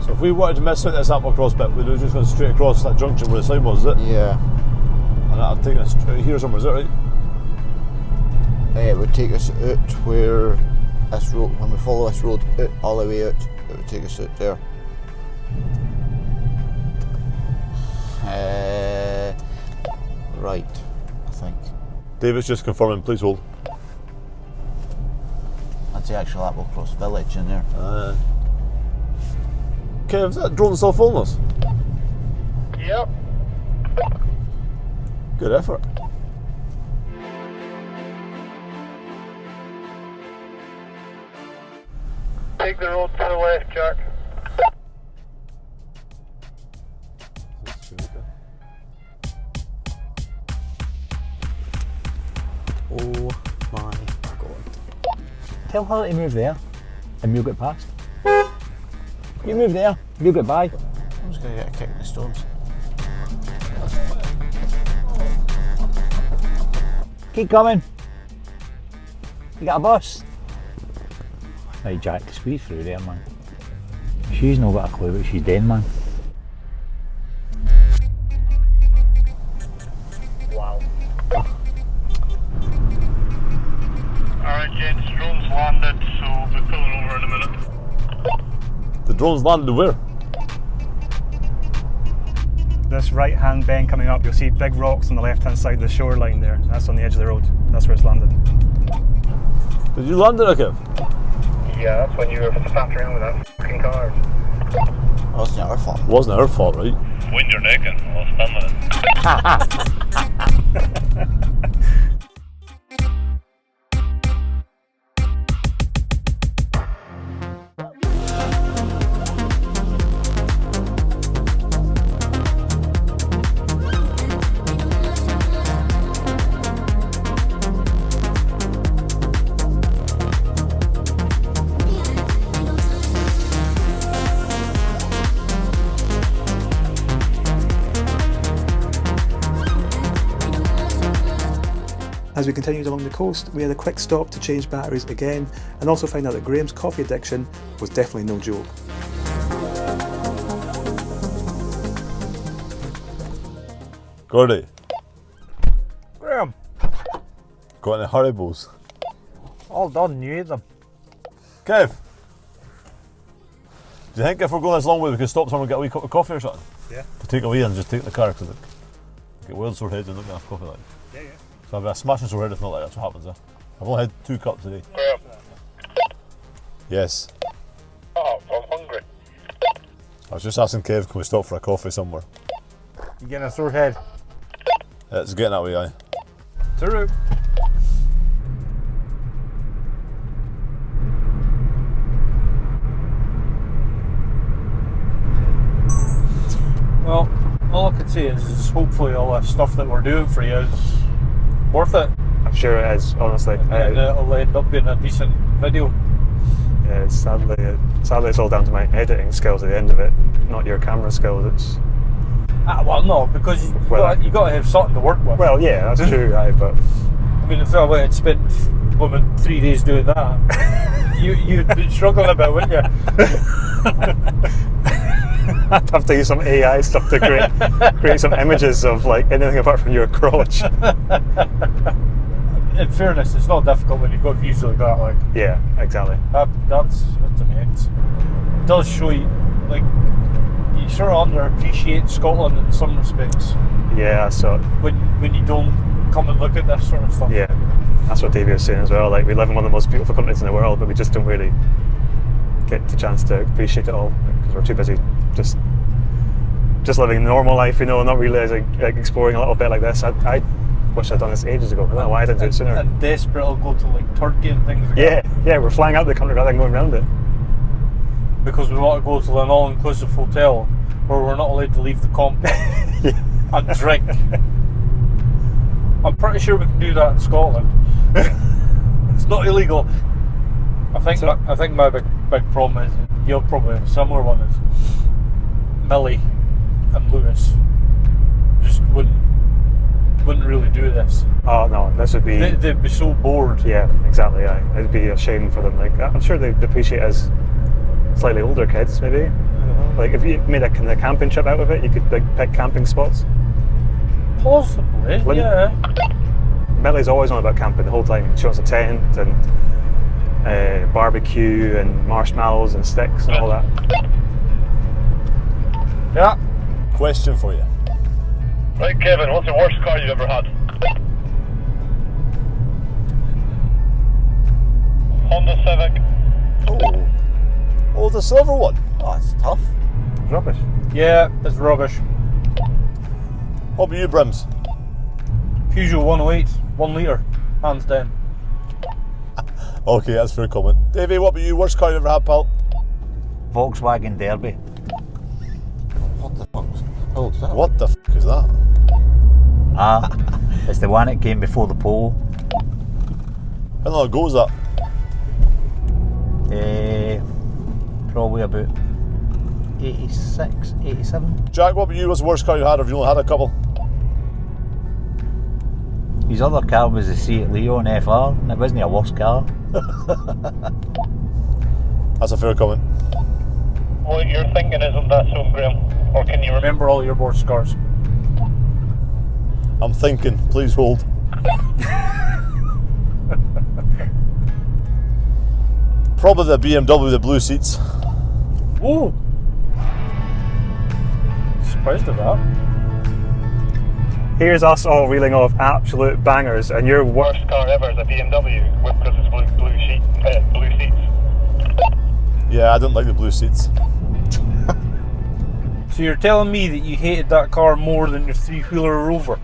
So if we wanted to miss out this Applecross bit, we'd have just gone straight across that junction where the sign was, is it? Yeah. And that'd take us straight here somewhere, is that right? It would take us out where this road, when we follow this road out, all the way out, it would take us out there. Right, I think. David's just confirming, please hold. That's the actual Applecross village in there. Kev, is that drone still following us? Yep. Good effort. Take the road to the left, Jack. Oh my god. Tell her to move there and we'll get past. You move there, we'll get by. I'm just going to get a kick in the stones. Keep coming. You got a bus? Right, Jack, squeeze through there, man. She's not got a clue what she's doing, man. Wow. Alright, gents, drone's landed, so we'll be pulling over in a minute. The drone's landed where? this right-hand bend coming up, you'll see big rocks on the left-hand side of the shoreline there. That's on the edge of the road. That's where it's landed. Did you land it, Kev? Yeah, that's when you were faffing around with that fucking car. It wasn't our fault. It wasn't our fault, right? Wind your neck in, I'll stand with it. As we continued along the coast, we had a quick stop to change batteries again and also find out that Graham's coffee addiction was definitely no joke. Gordy, Graham, got any Haribos? all done, you ate them. Kev, do you think if we're going this long way we could stop somewhere and get a wee cup of coffee or something? Yeah. To take away and just take the car because get wild sore heads and not enough coffee like. Yeah, yeah. So I've got a smashing sore head if not like that's what happens there. I've only had 2 cups today. Graham. Yes. Oh, I'm hungry. I was just asking Kev, can we stop for a coffee somewhere? You getting a sore head? It's getting that way, aye. True. Well, all I can say is hopefully all the stuff that we're doing for you is worth it. I'm sure it is, honestly. And it'll end up being a decent video. Yeah, sadly it's all down to my editing skills at the end of it, not your camera skills. It's Well, no, because you got to have something to work with. well, yeah, that's true, aye, but I mean, if I went and spent 3 days doing that, you'd be struggling a bit, wouldn't you? I'd have to use some AI stuff to create some images of like anything apart from your crotch. In fairness, it's not difficult when you've got views like that. Like, Yeah, exactly. that's immense. It does show you, like, you sort of underappreciate Scotland in some respects. Yeah, so When you don't come and look at this sort of stuff. yeah, that's what Davey was saying as well. Like, we live in one of the most beautiful countries in the world, but we just don't really get the chance to appreciate it all because we're too busy just living a normal life, you know, not really like exploring a little bit like this. I wish I'd done this ages ago. I don't know why I didn't do it sooner. And desperate, I'll go to like Turkey and things like that. Yeah, we're flying out the country rather than going around it. Because we want to go to an all-inclusive hotel where we're not allowed to leave the compound and drink. I'm pretty sure we can do that in Scotland. It's not illegal. I think my big problem is, you'll probably have a similar one, is Millie and Lewis just wouldn't really do this. Oh no, this would be... They'd be so bored. Yeah, exactly, yeah. It'd be a shame for them. Like, I'm sure they'd appreciate as slightly older kids, maybe. I don't know. Like, if you made a kind of camping trip out of it, you could like pick camping spots. Possibly, yeah. Millie's always on about camping the whole time. She wants a tent and barbecue and marshmallows and sticks and all that. Yeah. Question for you. Right, Kevin, what's the worst car you've ever had? Honda Civic. Oh, the silver one. Oh, it's tough. It's rubbish. Yeah, it's rubbish. What about you, Brims? Peugeot 108, 1 litre, hands down. Okay, that's fair comment. Davey, what about you? Worst car you ever had, pal? Volkswagen Derby. What the fuck? Oh, is that? What the fuck is that? It's the one that came before the pole. How long ago was that? Probably about 86, 87. Jack, what about you? What's the worst car you had? Have you only had a couple? His other car was the SEAT Leon FR, and it wasn't a worst car. That's a fair comment. What you're thinking isn't that so, Graham? Or can you remember all your worst cars? I'm thinking, please hold. Probably the BMW, the blue seats. Ooh! Surprised at that. Here's us all reeling off absolute bangers, and your Worst car ever is a BMW because it's blue seats. Yeah, I don't like the blue seats. So you're telling me that you hated that car more than your three-wheeler Rover?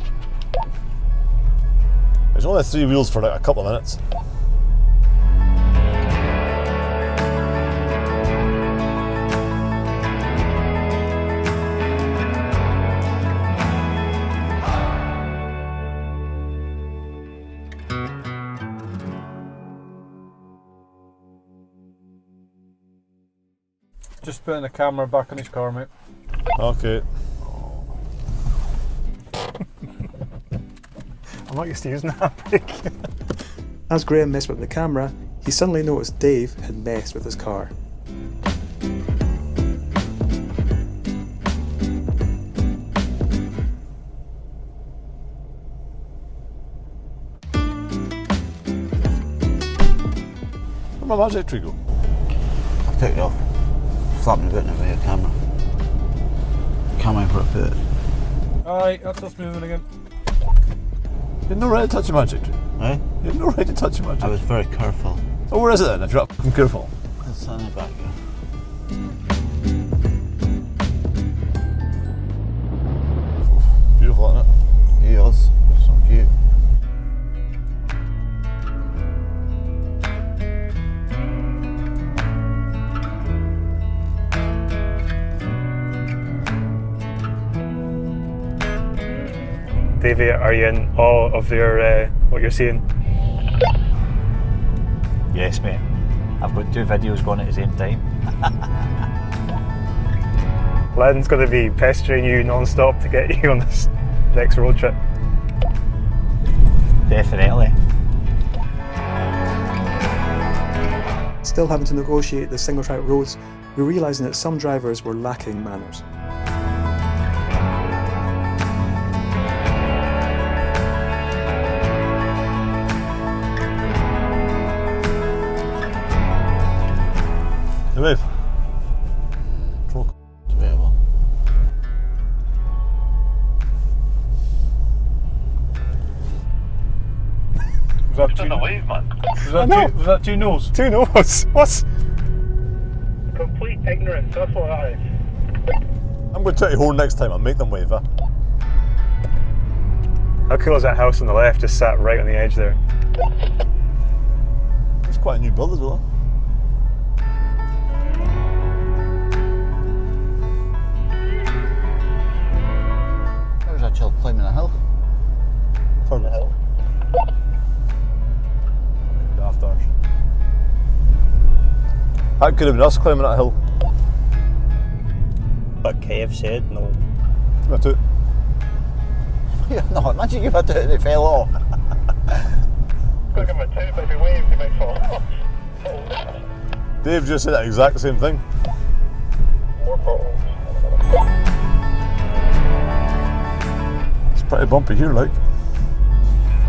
There's only 3 wheels for like a couple of minutes. Just putting the camera back on his car, mate. Okay. I'm not used to using that brake. As Graham messed with the camera, he suddenly noticed Dave had messed with his car. Where'd my magic tree go? I've taken it off. Flapping about in the way of camera. Can't remember where I put it. Aye, that's us moving again. You had no right to touch a magic tree. Eh? You had no right to touch a magic tree. I was very careful. Oh, where is it then, if you're not fucking careful? It's on the back here. Beautiful, isn't it? Yes, some view. Davey, are you in awe of your what you're seeing? Yes, mate. I've got 2 videos going at the same time. Len's going to be pestering you non-stop to get you on this next road trip. Definitely. Still having to negotiate the single track roads, we're realising that some drivers were lacking manners. Wave. Debatable. Was that It's two? in the wave, man. Was that 2 no's? 2 no's? What? Complete ignorance, that's what that is. I'm going to take a horn next time and make them wave, huh? How cool is that house on the left, just sat right on the edge there? It's quite a new build as well. That was a child climbing a hill. Turn the hill. Daft arse. That could have been us climbing that hill. But Kev said no. Me too. No, imagine if I did it and it fell off. Look at my tube, if he waves, he might fall off. Dave just said that exact same thing. More potholes. It's pretty bumpy here, like.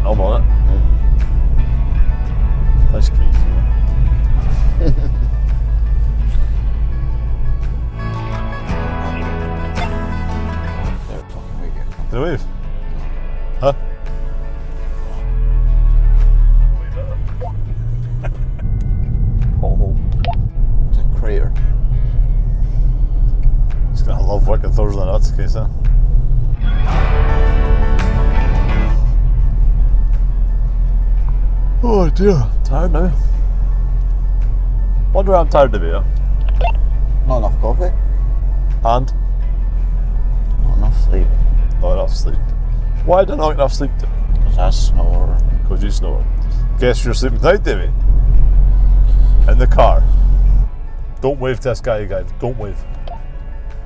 I'm on it. That's crazy. Did I wave? Huh? Pothole. It's a crater. He's gonna love working Thursday night, that's the case, huh? Oh dear, I'm tired now. Wonder why I'm tired today, huh? Not enough coffee. And? Not enough sleep. Not enough sleep. Why did I not get enough sleep? Because I snore. Because you snore. Guess you're sleeping tonight, Davey. In the car. Don't wave to this guy, guys. Don't wave.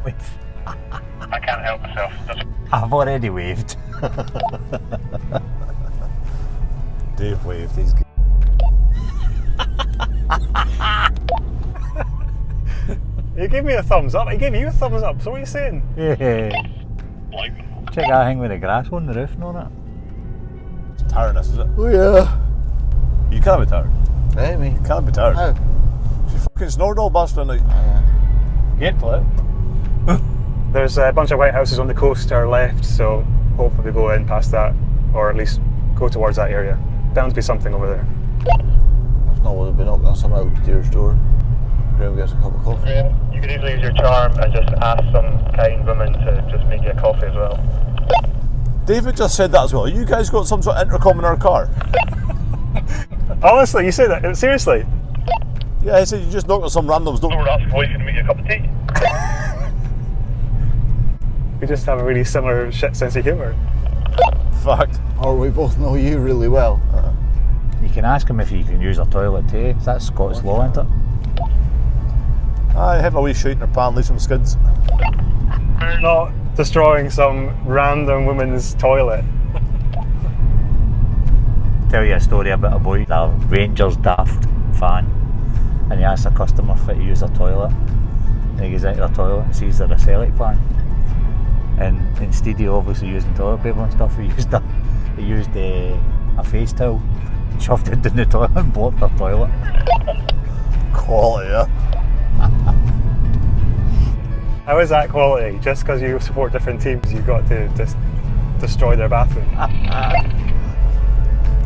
Wave. I can't help myself. I've already waved. Dave waved, he's good. He gave me a thumbs up, he gave you a thumbs up, so what are you saying? Yeah. Check that thing with the grass on the roof and all that. It's tiredness, is it? Oh yeah. You can't be tired. Hey, me. You can't be tired. How? She fucking snored all bastard night. Get to it. There's a bunch of white houses on the coast to our left, so hopefully go in past that, or at least go towards that area. Bound to be something over there. If not, we'll be knocking on some out Deer's door. Graham gets a cup of coffee. Graham, you could easily use your charm and just ask some kind woman to just make you a coffee as well. David just said that as well. You guys got some sort of intercom in our car? Honestly, you say that? Seriously? Yeah, he said you just knocked on some random's door. No, we're asking if we can make you a cup of tea. We just have a really similar shit sense of humour. Fact. Or we both know you really well. You can ask him if you can use a toilet too. That's Scots law, isn't it? I hit my wee shite in her pan, leave some skids. We're not destroying some random woman's toilet. Tell you a story about a boy, a Rangers daft fan, and he asks a customer if he use a toilet. And he goes out to the toilet and sees they're a Celtic fan. And instead of obviously using toilet paper and stuff, he used a face towel, shoved it in the toilet and blocked the toilet. Quality, yeah. How is that quality? Just because you support different teams, you've got to just destroy their bathroom?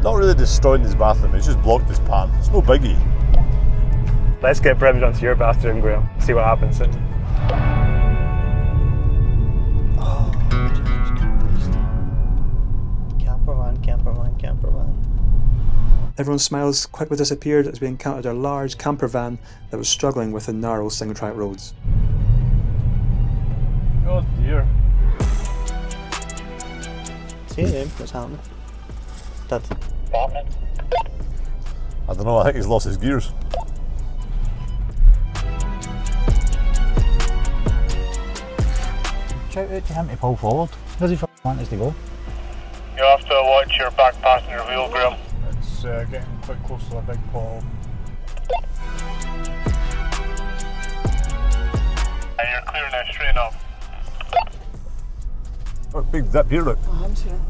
Not really destroying his bathroom, it's just blocked his pan. It's no biggie. Let's get Brimmed onto your bathroom, Graham. See what happens. Oh, Jesus Christ. Campervan, campervan, campervan. Everyone's smiles quickly disappeared as we encountered a large camper van that was struggling with the narrow single-track roads. Oh dear. See him, what's happening? Dad. I don't know, I think he's lost his gears. Shout out to him to pull forward. Where's he want us to go? You'll have to watch your back passenger wheel, Graham. It's getting quite close to a big pothole. And you're clearing that straight up. Oh, big dip here, look. Oh, I'm here.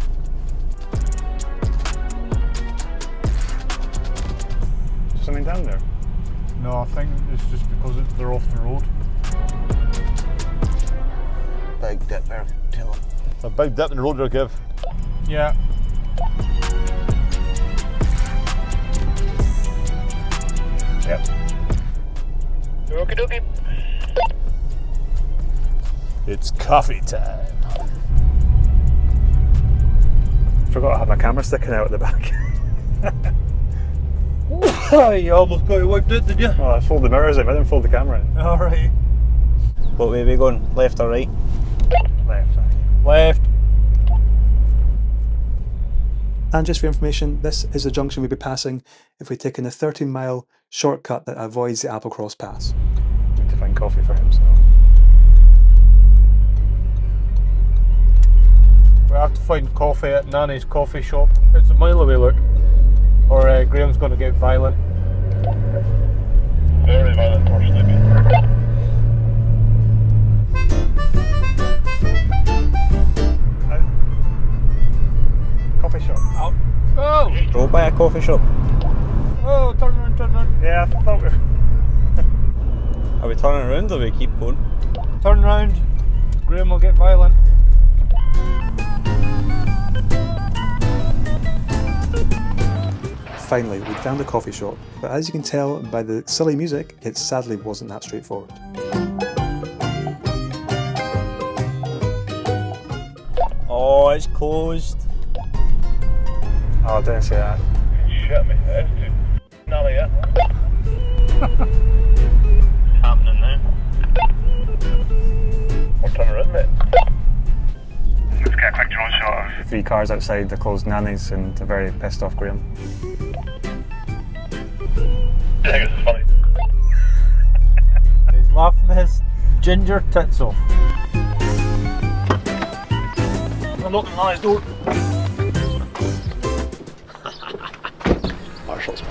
Something down there? No, I think it's just because they're off the road. Big dip there, tell him. A big dip in the road there, Kev. Yeah. Yep. Okie dokie. It's coffee time. Forgot I had my camera sticking out at the back. You almost got it wiped out, did you? Oh, I fold the mirrors in, I didn't fold the camera in. Alright. What way are we going? Left or right? Left. Left. And just for information, this is the junction we'll be passing if we're taking a 13-mile shortcut that avoids the Applecross Pass. Need to find coffee for him, so... We have to find coffee at Nanny's coffee shop. It's a mile away, look. Or Graham's going to get violent. Very violent, or sleepy. Coffee shop. Oh! Go by a coffee shop. Oh, turn around, turn around. Yeah, I thought we... Are we turning around or we keep going? Turn around. Graham will get violent. Finally, we'd found a coffee shop, but as you can tell by the silly music, it sadly wasn't that straightforward. Oh, it's closed. Oh, I didn't say that. Shit me, that's too gnarly, yeah. Happening now. We'll turn around, mate. Let's get a quick drone shot of 3 cars outside the closed Nannies and a very pissed off Graham. I think this is funny. He's laughing his ginger tits off. I'm knocking on his door. Marshall's.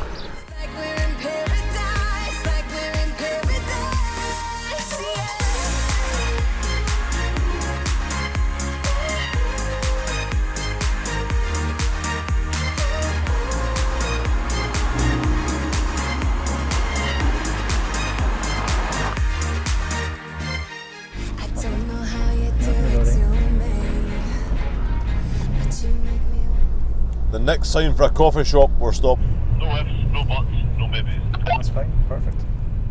next sign for a coffee shop, we're stopped. No ifs, no buts, no maybes. That's fine, perfect.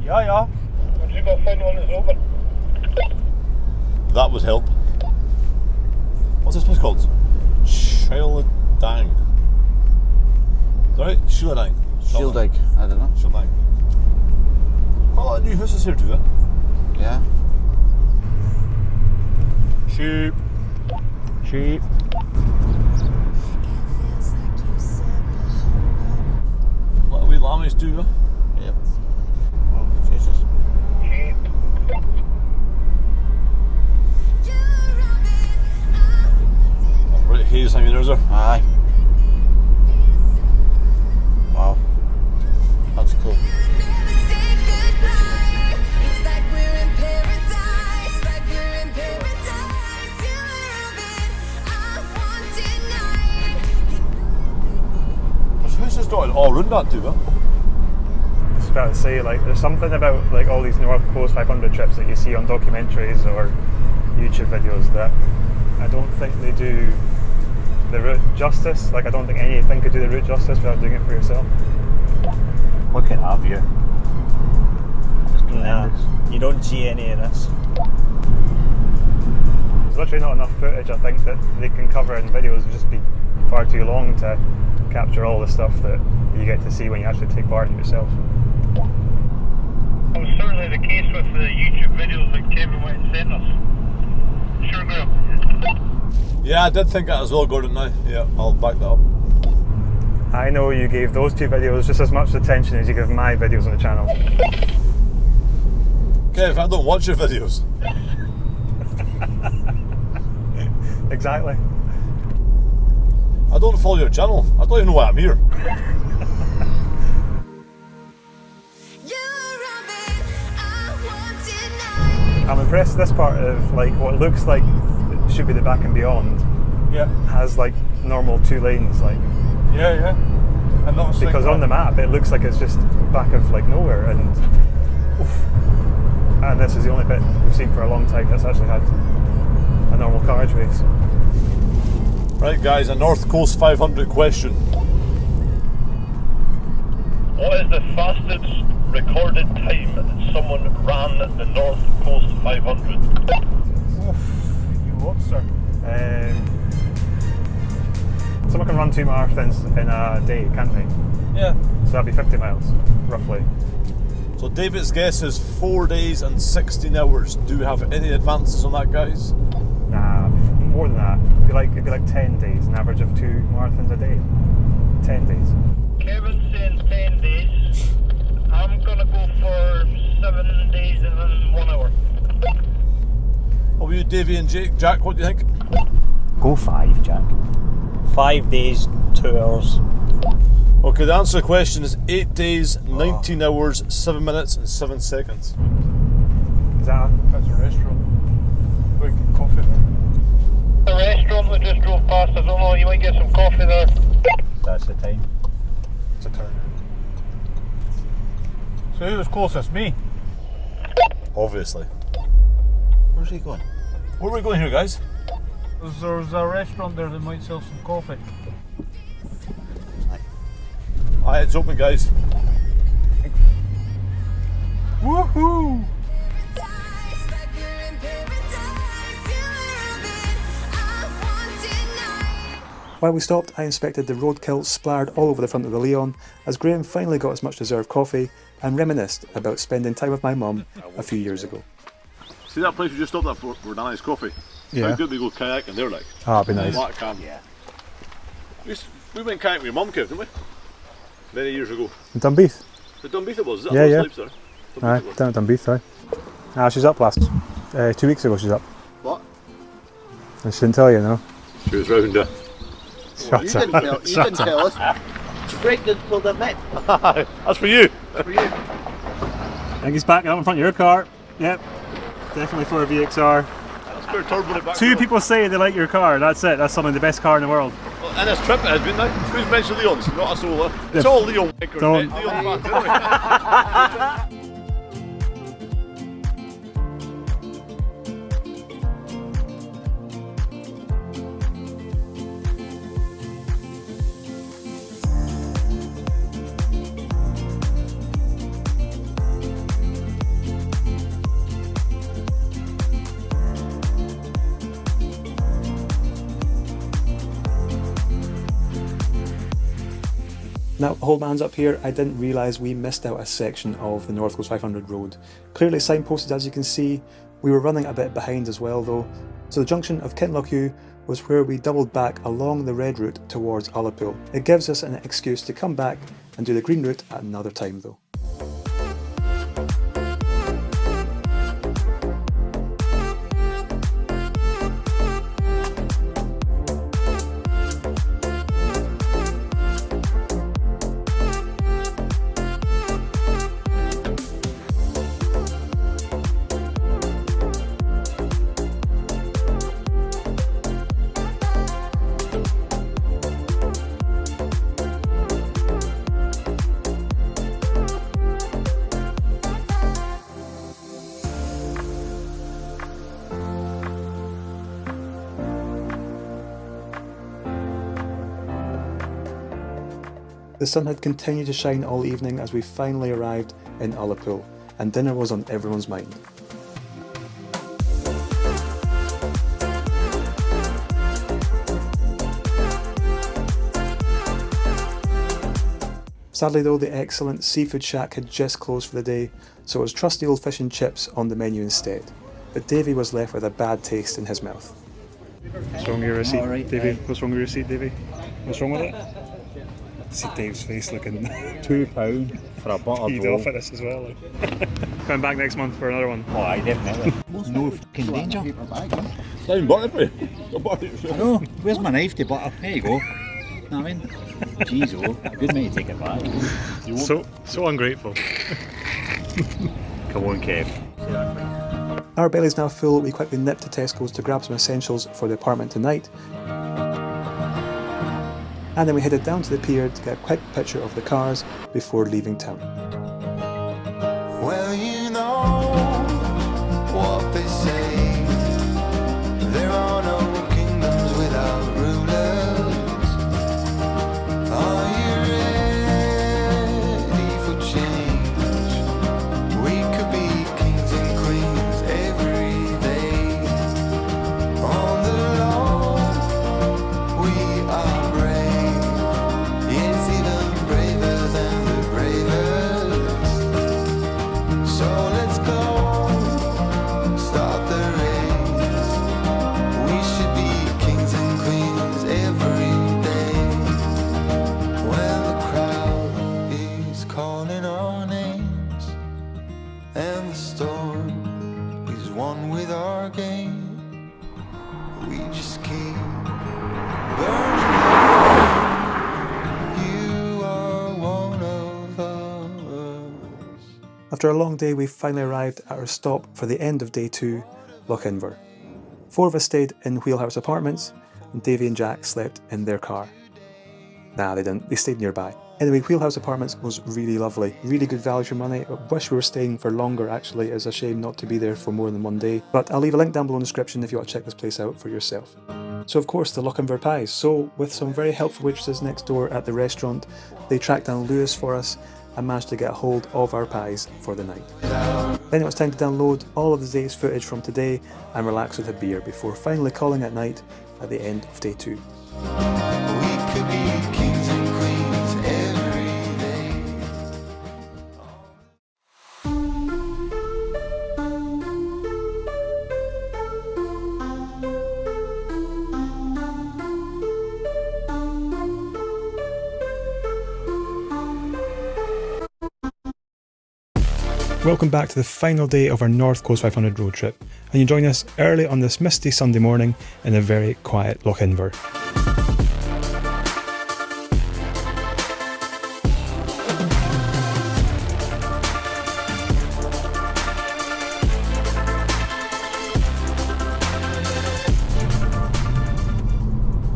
Yeah, yeah. Have you got to find one that's open? That would help. What's this place called? Shieldang. Is that right? Shieldang. Shieldang, I don't know. Shieldang. Quite a lot of new houses here too, Yeah. Sheep. Sheep. A lot of wee lammies too, Yep. Oh, Jesus. Right, haze hanging there, is there? Aye. Wow. That's cool. There's houses dotted all around that too, I was about to say, like, there's something about like all these North Coast 500 trips that you see on documentaries or YouTube videos that I don't think they do the route justice. Like, I don't think anything could do the route justice without doing it for yourself. Look at that view. It's Nah, tremendous. you don't see any of this. There's literally not enough footage, I think, that they can cover in videos. It would just be far too long to capture all the stuff that you get to see when you actually take part in it yourself. That was certainly the case with the YouTube videos that Kevin went and sent us. Sure, Graham. Yeah, I did think that as well, Gordon. Now, yeah, I'll back that up. I know you gave those two videos just as much attention as you give my videos on the channel. Kev, I don't watch your videos. Exactly. I don't follow your channel. I don't even know why I'm here. I'm impressed this part of like what looks like it should be the back and beyond. Yeah. Has like normal 2 lanes, like. Yeah, yeah. And not Because on the map it looks like it's just back of like nowhere, and and this is the only bit we've seen for a long time that's actually had a normal carriageway. Right, guys, a North Coast 500 question. What is the fastest recorded time that someone ran the North Coast 500? You what, sir? Someone can run 2 marathons in a day, can't they? Yeah. So that'd be 50 miles, roughly. So David's guess is 4 days and 16 hours. Do you have any advances on that, guys? Nah, more than that. It'd be like 10 days, an average of 2 marathons a day. 10 days. Kevin's saying 10 days. I'm gonna go for 7 days and then 1 hour. What about you, Davey and Jake? Jack, what do you think? Go 5, Jack. 5 days, 2 hours. Okay, the answer to the question is 8 days, 19 hours, 7 minutes and 7 seconds. Is that That's a restaurant. We get coffee there. The restaurant we just drove past, I don't know, you might get some coffee there. That's the time. it's a turn? So who was closest? Me? Obviously. Where's he going? Where are we going here, guys? There's a restaurant there that might sell some coffee. Aye, it's open, guys. Woohoo! While we stopped, I inspected the roadkill splattered all over the front of the Leon as Graham finally got his much deserved coffee and reminisced about spending time with my mum a few years ago. See that place we just stopped at for Danny's coffee? Yeah. How good we go kayaking there, like. Ah, that'd be nice. Black cam. Yeah. We went kayaking with your mum, Kev, didn't we? Many years ago. In Dunbeath? The Dunbeath it was, is it? Yeah, yeah. Sleeps there. Aye, down at Dunbeath, aye. Ah, she's up last. 2 weeks ago she's up. What? I shouldn't tell you, no. She was round there. You didn't tell us. Greg did pull that net. That's for you. That's for you. I think he's backing up in front of your car. Yep. Definitely for a VXR. That's pure turbo in the back. 2 people say they like your car, that's it. That's something the best car in the world. Well, and this trip it has been now. Who's mentioned Leon's? Not a solar. It's all Leon Wicker. Don't. Leon fans, anyway. Now, hold my hands up here, I didn't realise we missed out a section of the North Coast 500 road. Clearly signposted as you can see, we were running a bit behind as well though, so the junction of Kinlochue was where we doubled back along the red route towards Ullapool. It gives us an excuse to come back and do the green route at another time though. The sun had continued to shine all evening as we finally arrived in Ullapool, and dinner was on everyone's mind. Sadly though, the excellent seafood shack had just closed for the day, so it was trusty old fish and chips on the menu instead. But Davey was left with a bad taste in his mouth. What's wrong with your receipt, right, Davey? What's wrong with your receipt, Davey? What's wrong with it? See Dave's face looking £2 for a butter peed roll. off at this as well. Like. Coming back next month for another one. Oh, aye, definitely. No fucking danger. Down butter for you. I know. Where's my knife to butter? There you go. Know what I mean? Jeez, oh, good mate to take it back. So ungrateful. Come on, Kev. Our belly's now full, we quickly nipped to Tesco's to grab some essentials for the apartment tonight. And then we headed down to the pier to get a quick picture of the cars before leaving town. Well, you know what they say. There are no kingdoms without rulers. Are you ready for change? We could be kings and queens every day. On the law, we are brave. It's even braver than the bravest. So let's go, start the race. We should be kings and queens every day. When the crowd is calling our names, and the storm is one with our game, we just keep burning. After a long day, we finally arrived at our stop for the end of day 2, Lochinver. 4 of us stayed in Wheelhouse Apartments, and Davey and Jack slept in their car. Nah, they didn't, they stayed nearby. Anyway, Wheelhouse Apartments was really lovely, really good value for money. I wish we were staying for longer actually, it's a shame not to be there for more than one day. But I'll leave a link down below in the description if you want to check this place out for yourself. So of course the Lochinver pies. So with some very helpful waitresses next door at the restaurant, they tracked down Lewis for us and managed to get a hold of our pies for the night. Then it was time to download all of the day's footage from today and relax with a beer before finally calling it night at the end of day 2. We could be kings and queens every day. Welcome back to the final day of our North Coast 500 road trip, and you join us early on this misty Sunday morning in a very quiet Lochinver.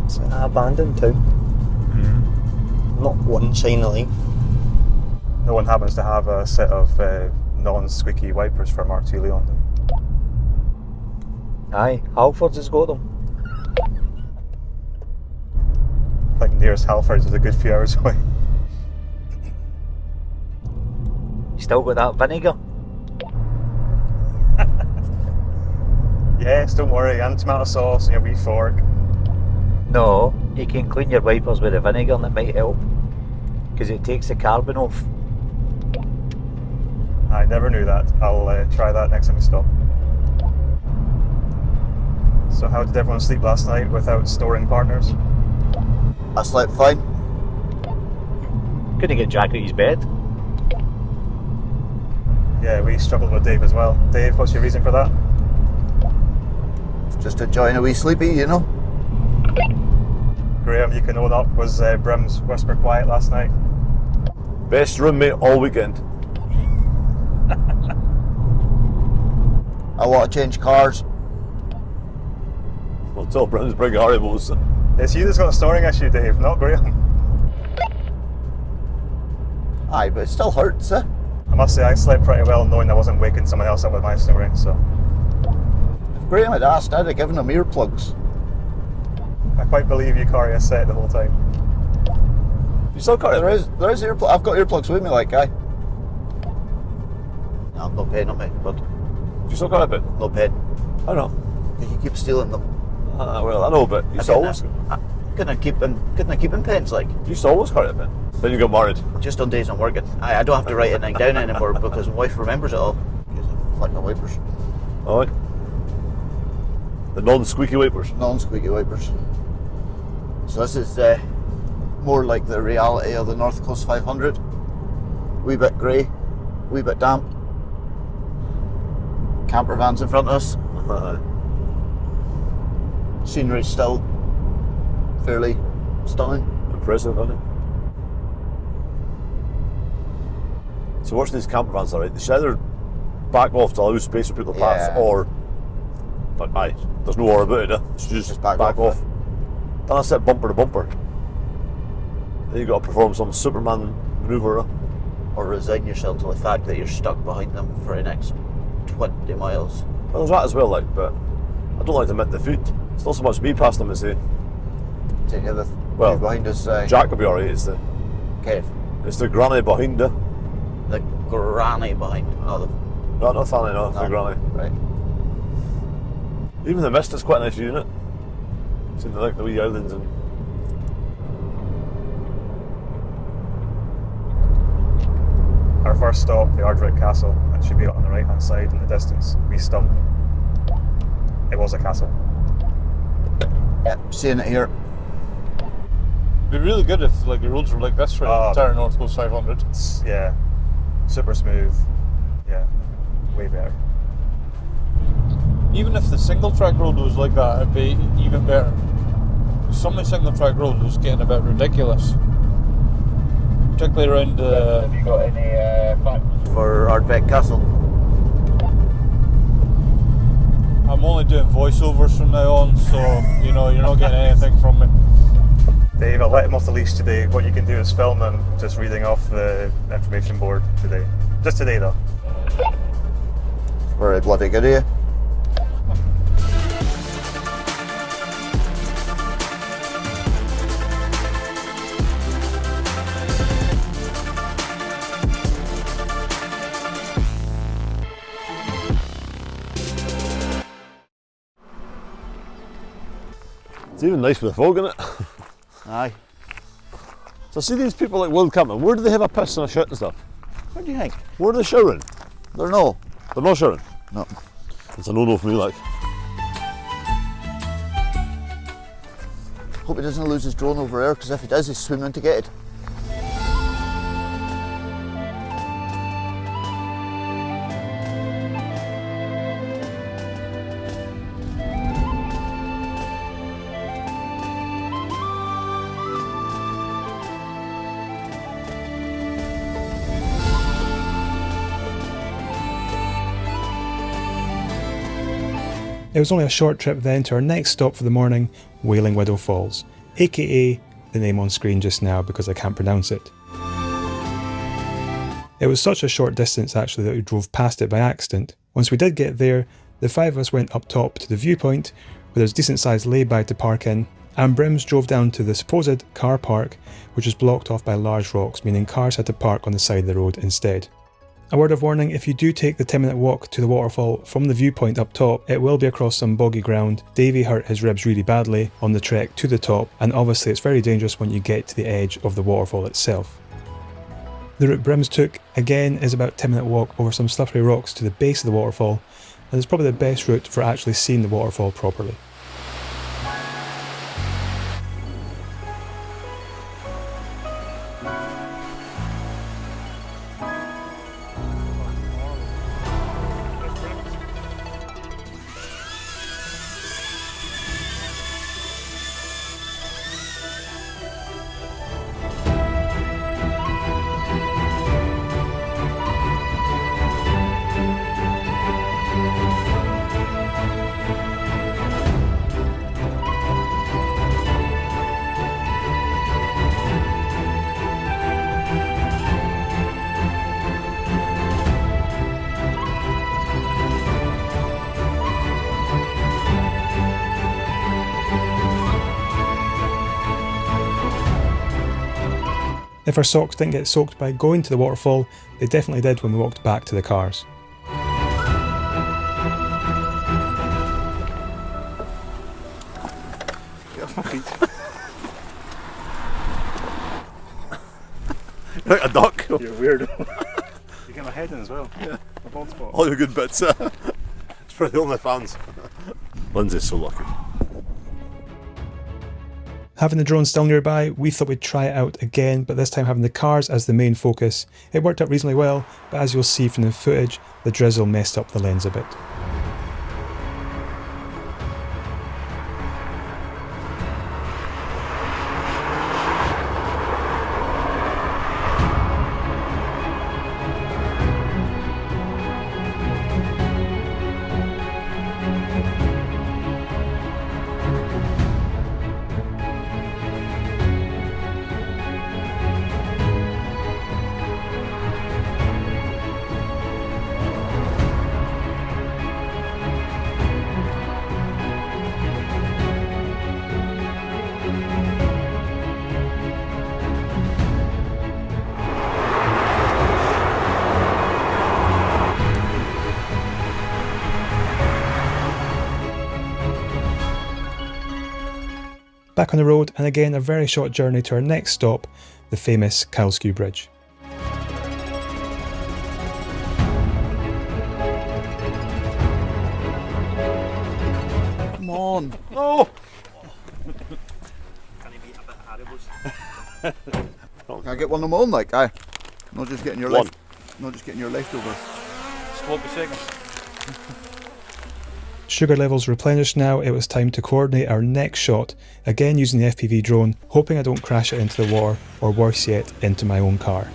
It's an abandoned town. Not one sign of life. No one happens to have a set of non-squeaky wipers for Mark II Leon. Aye, Halfords has got them. I think nearest Halfords is a good few hours away. You still got that vinegar? Yes, don't worry, and tomato sauce and your wee fork. No, you can clean your wipers with the vinegar and it might help. because it takes the carbon off. I never knew that. I'll try that next time we stop. So how did everyone sleep last night without snoring partners? I slept fine. Couldn't get Jack out of his bed. Yeah, we struggled with Dave as well. Dave, what's your reason for that? Just enjoying a wee sleepy, you know. Graham, you can own up, was Brim's whisper quiet last night? Best roommate all weekend. I want to change cars. Well, tell Brim's bring Haribo's. It's you that's got a snoring issue, Dave, not Graham. Aye, but it still hurts, eh? I must say, I slept pretty well knowing I wasn't waking someone else up with my snoring, so. If Graham had asked, I'd have given him earplugs. I quite believe you carry a set the whole time. You still carry there is earplugs. I've got earplugs with me, like guy. No, I'm not paying on me, bud. You still got a bit? Not paying. I know. Because you keep stealing them. Well, I know, but you still always. Couldn't keep in pens, like. You used to always carry a pen. Then you got married. Just on days I'm working. I don't have to write anything down anymore because my wife remembers it all. Because I flick my wipers. Alright. The non-squeaky wipers. Non-squeaky wipers. So this is more like the reality of the North Coast 500. Wee bit grey, wee bit damp. Camper vans in front of us. Scenery's still fairly stunning. Impressive, isn't it? So watching these camper vans, alright, they should either back off to allow space for people to pass, or, but aye, there's no more about it, it's just back off. Then I set bumper to bumper. Then you've got to perform some Superman manoeuvre. Or resign yourself to the fact that you're stuck behind them for the next 20 miles. Well, there's that as well, like, but I don't like to admit defeat. It's not so much me past them as the well, behind us. Jack will be alright. It's the It's the granny behind her. The granny behind. Not Fanny, no, the granny. Right. Even the mist is quite a nice view, isn't it? Seeing like the wee islands and. Our first stop, the Ardwick Castle, that should be on the right hand side in the distance. We stump. It was a castle. Yep, seeing it here. It'd be really good if like the roads were like this for the entire North Coast 500. Yeah, super smooth. Yeah, way better. Even if the single track road was like that, it'd be even better. Some of the single track road was getting a bit ridiculous. Particularly around Have you got any facts for Ardwick Castle? I'm only doing voiceovers from now on, so you know you're not getting anything from me. Dave, I'll let him off the leash today. What you can do is film him just reading off the information board today. Just today though. Very bloody good of you. It's even nice with the fog in it. Aye. So see these people like wild camping, where do they have a piss and a shit and stuff? What do you think? Where are they showering? They're not showering? No. It's a no-no for me, like. Hope he doesn't lose his drone over there, because if he does, he's swimming to get it. It was only a short trip then to our next stop for the morning, Wailing Widow Falls, aka the name on screen just now because I can't pronounce it. It was such a short distance actually that we drove past it by accident. Once we did get there, the five of us went up top to the viewpoint, where there's decent sized lay-by to park in, and Brims drove down to the supposed car park, which was blocked off by large rocks, meaning cars had to park on the side of the road instead. A word of warning, if you do take the 10-minute walk to the waterfall from the viewpoint up top, it will be across some boggy ground. Davey hurt his ribs really badly on the trek to the top, and obviously it's very dangerous when you get to the edge of the waterfall itself. The route Brims took, again, is about a 10-minute walk over some slippery rocks to the base of the waterfall, and it's probably the best route for actually seeing the waterfall properly. If our socks didn't get soaked by going to the waterfall, they definitely did when we walked back to the cars. Get off my feet. You're like a duck. You're weird. You get my head in as well. Yeah. A bald spot. All your good bits. It's for the only fans. Lindsay's so lucky. Having the drone still nearby, we thought we'd try it out again, but this time having the cars as the main focus. It worked out reasonably well, but as you'll see from the footage, the drizzle messed up the lens a bit. Back on the road, and again a very short journey to our next stop, the famous Kylskew Bridge. Come on. No! Can you beat a bit of Haribos? Can I get one of my own, like, aye? Not just getting your One. not just getting your leftovers. Sloppy seconds. Sugar levels replenished now, it was time to coordinate our next shot, again using the FPV drone, hoping I don't crash it into the water, or worse yet, into my own car.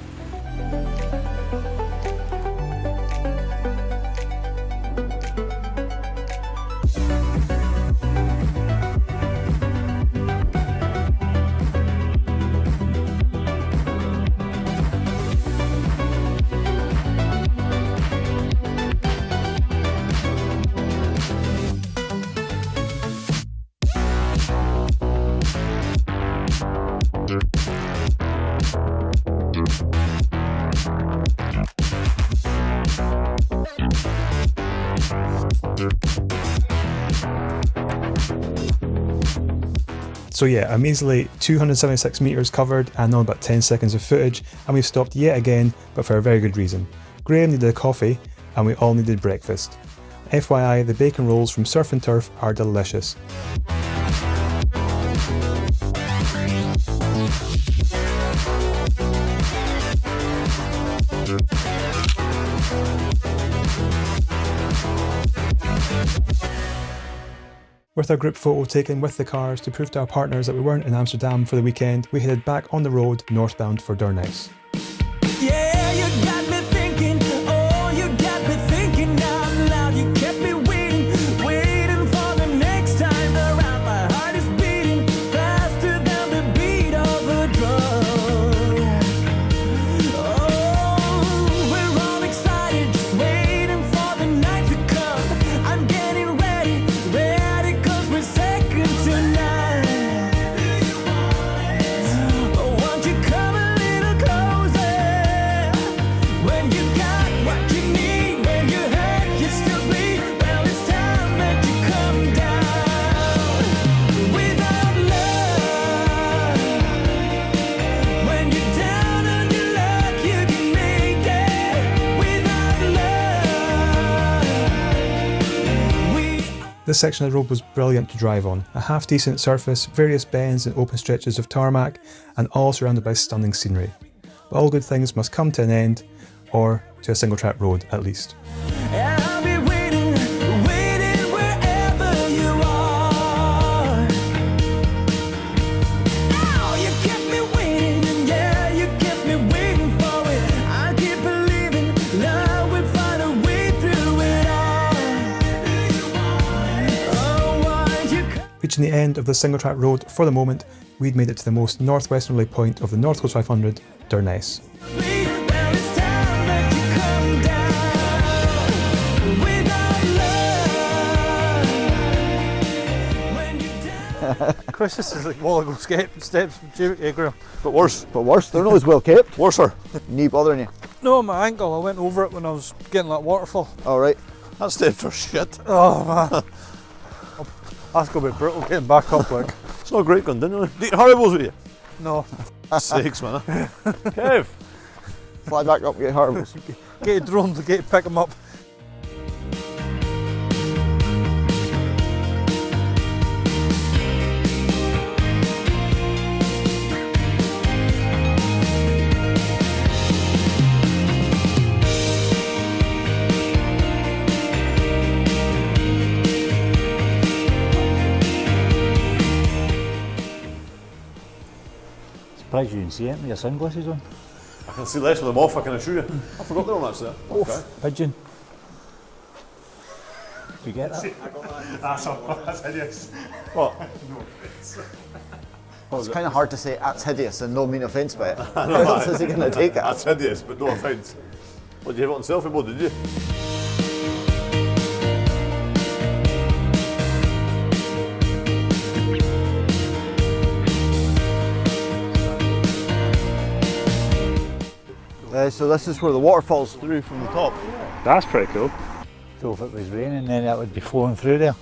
So yeah, I'm easily 276 metres covered and on about 10 seconds of footage, and we've stopped yet again, but for a very good reason. Graham needed a coffee, and we all needed breakfast. FYI, the bacon rolls from Surf and Turf are delicious. With our group photo taken with the cars to prove to our partners that we weren't in Amsterdam for the weekend, we headed back on the road northbound for Durness. Yeah, you got me thinking, oh, you got me thinking out loud. You kept me waiting, waiting for the next time around. My heart is beating faster than the beat of a drum. Oh, we're all excited, just waiting for the night to come. I'm getting ready, ready, 'cause we're second tonight. Oh, won't you come a little closer? This section of the road was brilliant to drive on. A half-decent surface, various bends and open stretches of tarmac, and all surrounded by stunning scenery. But all good things must come to an end, or to a single-track road at least. Reaching the end of the single-track road, for the moment, we'd made it to the most northwesterly point of the North Coast 500, Durness. Chris, this is like Wallago steps from Graham. But worse. But worse, they're not as well kept. Worser. Knee bothering you? No, my ankle, I went over it when I was getting that waterfall. Alright. That steps are shit. Oh man. That's going to be brutal getting back up like. It's not great going, didn't it? Do you eat Haribo's with you? No. Sakes, man. Kev. Fly back up and get Haribo's. Get a drone to pick them up. Surprised you didn't see it with your sunglasses on. I can see less with them off, I can assure you. I forgot they're on actually. Okay. Pigeon. Did you get that? I got that. That's hideous. What? No offence. It's kind of hard to say that's hideous and no mean offence by it. How else is he going to take it? That's hideous, but no offence. What, did you have it on selfie mode, did you? So this is where the water falls through from the top. That's pretty cool. So if it was raining, then that would be flowing through there.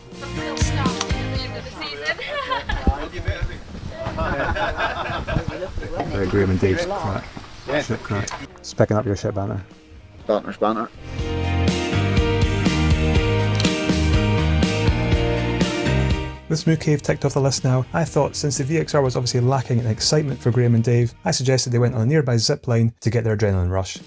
Graham and Dave's crack. Yeah. Shit crack. Just picking up your shit banter. Banter's banter. With Smooth Cave ticked off the list now, I thought since the VXR was obviously lacking in excitement for Graham and Dave, I suggested they went on a nearby zip line to get their adrenaline rush.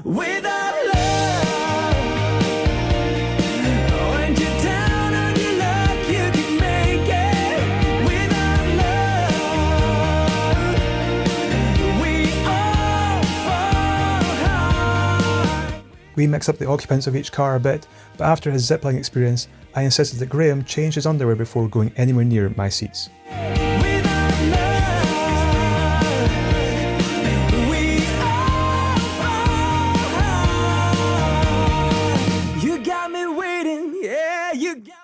Without love, when you're down on your luck, you can make it. Without love, we all fall hard. We mix up the occupants of each car a bit, but after his zipline experience, I insisted that Graham change his underwear before going anywhere near my seats.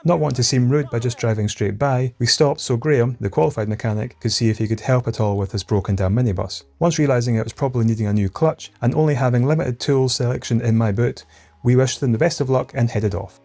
Not wanting to seem rude by just driving straight by, we stopped so Graham, the qualified mechanic, could see if he could help at all with his broken down minibus. Once realising it was probably needing a new clutch, and only having limited tool selection in my boot, we wished them the best of luck and headed off.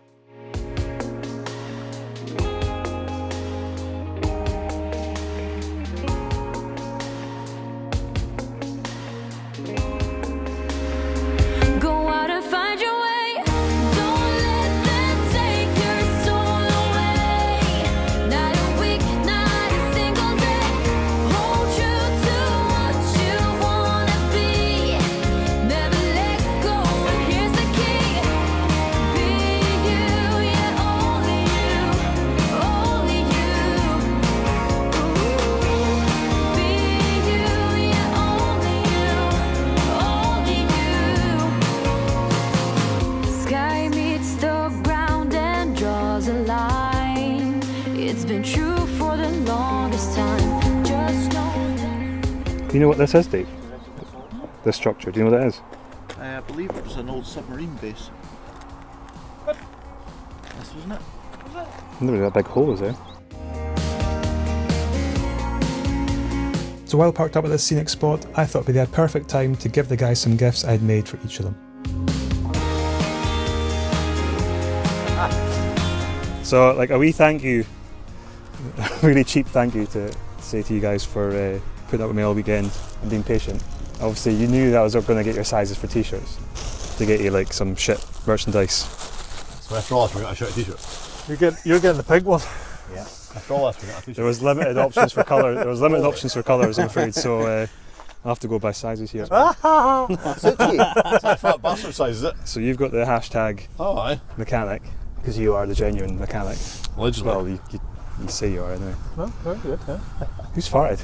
Do you know what this is, Dave? This structure, do you know what it is? I believe it was an old submarine base. What? This wasn't it? There was a big hole, was there? So while parked up at this scenic spot, I thought it'd be the perfect time to give the guys some gifts I'd made for each of them. So like a wee thank you, a really cheap thank you to say to you guys for putting up with me all weekend and being patient. Obviously you knew that I was going to get your sizes for t-shirts, to get you like some shit merchandise. So after all, we got a shit t-shirt. You're getting the pig one. Yeah. After all, we got a t-shirt. There was limited options for colour. There was limited options for colours, I'm afraid. So I'll have to go by sizes here. That's it, it's like fat bastard size, is it? So you've got the hashtag mechanic, because you are the genuine mechanic. Allegedly. Well, you say you are anyway. Well, very good, yeah. Who's farted?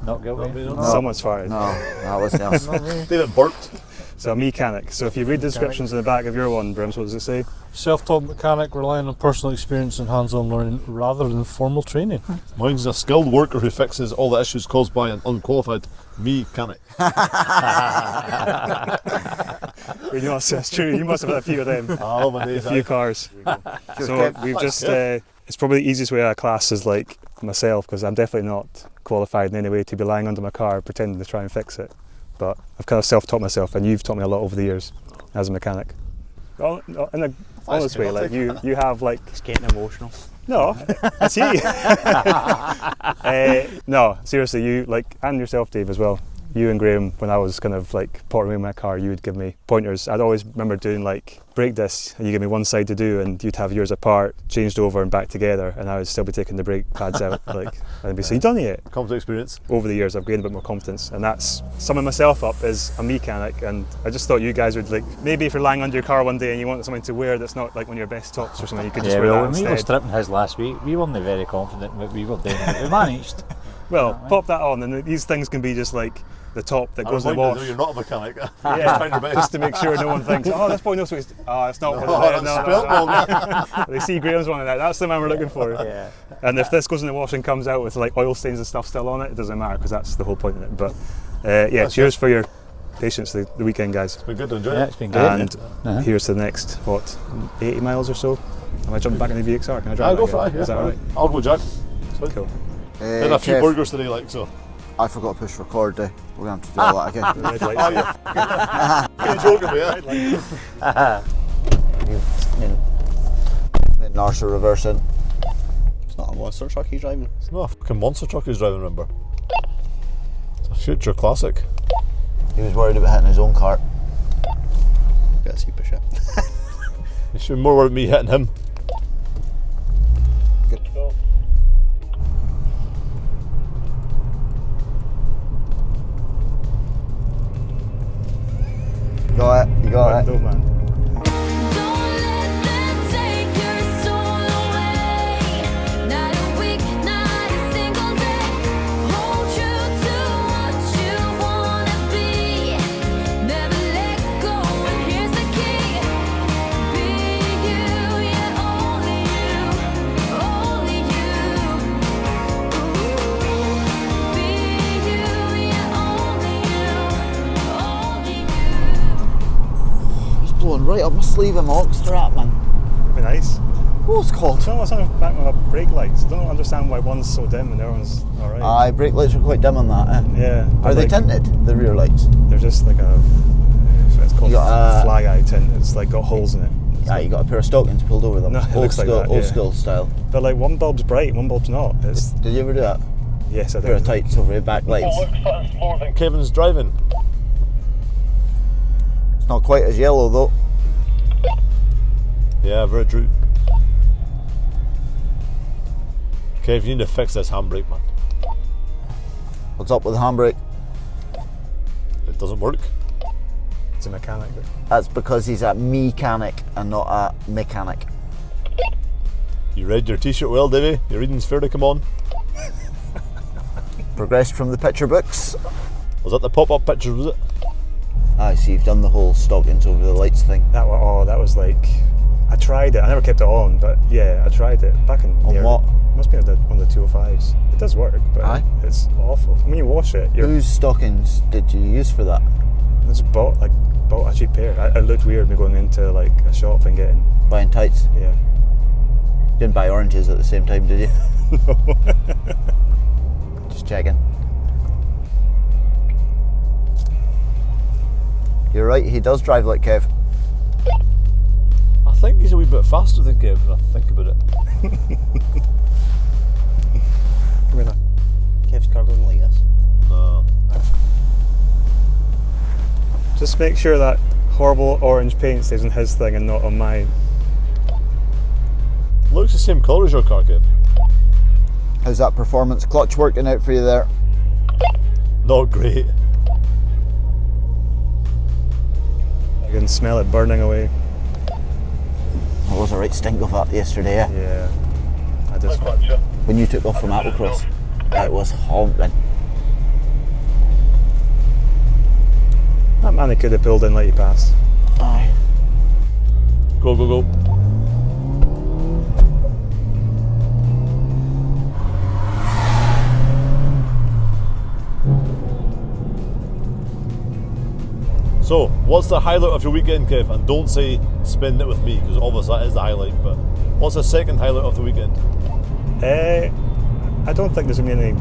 Not guilty. No. Someone's farted. No, that wasn't us. David burped. So a mechanic. So if you read the descriptions in the back of your one, Brims, what does it say? Self-taught mechanic relying on personal experience and hands-on learning rather than formal training. Mine's a skilled worker who fixes all the issues caused by an unqualified mechanic. You know, that's true. You must have had a few of them. Oh, my days. A few cars. So we've just, it's probably the easiest way out of class is like myself, because I'm definitely not qualified in any way to be lying under my car pretending to try and fix it. But I've kind of self-taught myself, and you've taught me a lot over the years as a mechanic. Well, in a honest way, like you have like... It's getting emotional. No, it's he. No, seriously, you like, and yourself, Dave, as well. You and Graham, when I was kind of like porting away my car, you would give me pointers. I'd always remember doing like brake discs, and you give me one side to do, and you'd have yours apart, changed over and back together, and I would still be taking the brake pads out, like, and I'd be saying, "You done it yet?" Confident experience. Over the years, I've gained a bit more confidence, and that's summing myself up as a mechanic. And I just thought you guys would like, maybe if you're lying under your car one day and you want something to wear that's not like one of your best tops or something, you could just wear that when we were instead. stripping his last week, we weren't very confident what we were doing, but we managed. Well, pop that on, and these things can be just like the top that goes in the wash. You're not a mechanic. Yeah, just to make sure no one thinks, oh, this boy knows what he's... Oh, it's not one of them. They see Graham's one of that. That's the man we're looking for. Yeah. And if this goes in the wash and comes out with like oil stains and stuff still on it, it doesn't matter, because that's the whole point of it. But yeah, cheers for your patience the weekend, guys. It's been good to enjoy. Yeah, it's been great. And here's to the next, what, 80 miles or so? Am I jumping back in the VXR? Can I drive I'll that go for again? it. Is that right? I'll go, Jack. Cool. Had a few Kev, burgers today, like so. I forgot to push record day. We're going to have to do all that again. Red lights. You're joking me, Then Narsha reversing. It's not a monster truck he's driving. It's not a fucking monster truck he's driving, remember? It's a future classic. He was worried about hitting his own cart. Bit of heap of shit. You should be more worried about me hitting him. Good. You got it. You got it. Dope, man. Blowing right up my sleeve in my ox strap, man. That'd be nice. What's it called? I don't know what's on the back of my brake lights. I don't understand why one's so dim and the other one's alright. Aye, brake lights are quite dim on that, eh? Yeah. Are they like, tinted, the rear lights? They're just like a, it's called You got, flag eye tint. It's like got holes in it. Yeah, you got a pair of stockings pulled over them. No, it old looks like school, that, old yeah. school style. But like one bulb's bright, one bulb's not. It's, Did you ever do that? yes, I Pair of did. tights over your back lights. More than Kevin's driving. It's not quite as yellow though. Yeah, very true. Kev, you need to fix this handbrake, man. What's up with the handbrake? It doesn't work. It's a mechanic. That's because he's a mechanic and not a mechanic. You read your t-shirt well, Davey. Your reading's fair to come on. Progressed from the picture books. Was that the pop-up pictures, was it? I see you've done the whole stockings over the lights thing. That was like, I tried it. I never kept it on, but yeah, I tried it back in. On what? Must be on the 205s. It does work, but Aye. it's awful. When you wash it, Whose stockings did you use for that? I just bought a cheap pair. It looked weird me going into like a shop and getting. Buying tights? Yeah. Didn't buy oranges at the same time, did you? No. Just checking. You're right, he does drive like Kev. I think he's a wee bit faster than Kev when I think about it. Come here. Kev's car doesn't like this. No. Just make sure that horrible orange paint stays on his thing and not on mine. Looks the same colour as your car, Kev. How's that performance clutch working out for you there? Not great. I can smell it burning away. There was a right stink of that yesterday, eh? Yeah. I just... When you took off from Applecross, it was haunting. That man, he could have pulled in like he passed. Aye. Go, go, go. So, what's the highlight of your weekend, Kev? And don't say spend it with me, because obviously that is the highlight, but what's the second highlight of the weekend? I don't think there's going to be any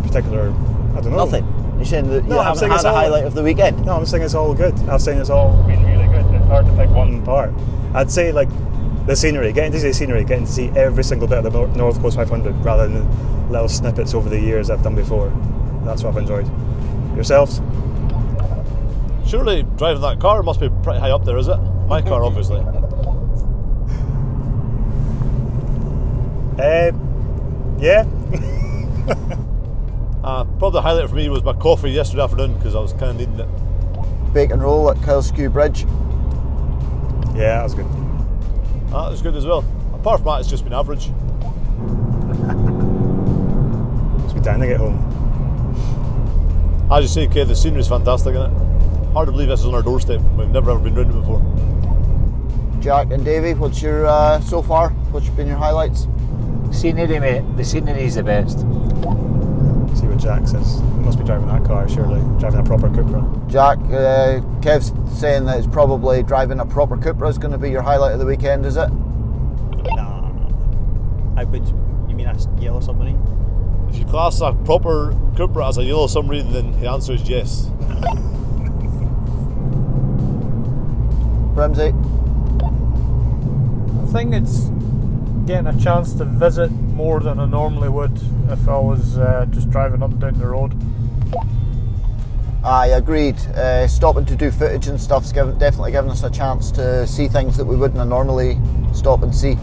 particular, I don't know. Nothing? You're saying that you I'm saying haven't it's had a all, highlight of the weekend? No, I'm saying it's all good. I'm saying it's all been really good. It's hard to pick one part. I'd say like the scenery, getting to see the scenery, getting to see every single bit of the North Coast 500 rather than little snippets over the years I've done before. That's what I've enjoyed. Yourselves? Surely driving that car must be pretty high up there, is it? My car, obviously. Yeah. Probably the highlight for me was my coffee yesterday afternoon because I was kind of needing it. Bacon roll at Kyleskew Bridge. Yeah, that was good. That was good as well. Apart from that, it's just been average. Must be dying to get home. As you say, Kev, the scenery's fantastic, isn't it? Hard to believe this is on our doorstep. We've never ever been round it before. Jack and Davey, what's your, so far, what's been your highlights? Scenery, mate. The scenery is the best. See what Jack says. He must be driving that car, surely. Driving a proper Cupra. Jack, Kev's saying that it's probably driving a proper Cupra is going to be your highlight of the weekend, is it? Nah. You mean a yellow submarine? If you class a proper Cupra as a yellow submarine, then the answer is yes. Brimsy? I think it's getting a chance to visit more than I normally would if I was just driving up and down the road. Aye, agreed. Stopping to do footage and stuff's definitely giving us a chance to see things that we wouldn't have normally stop and see.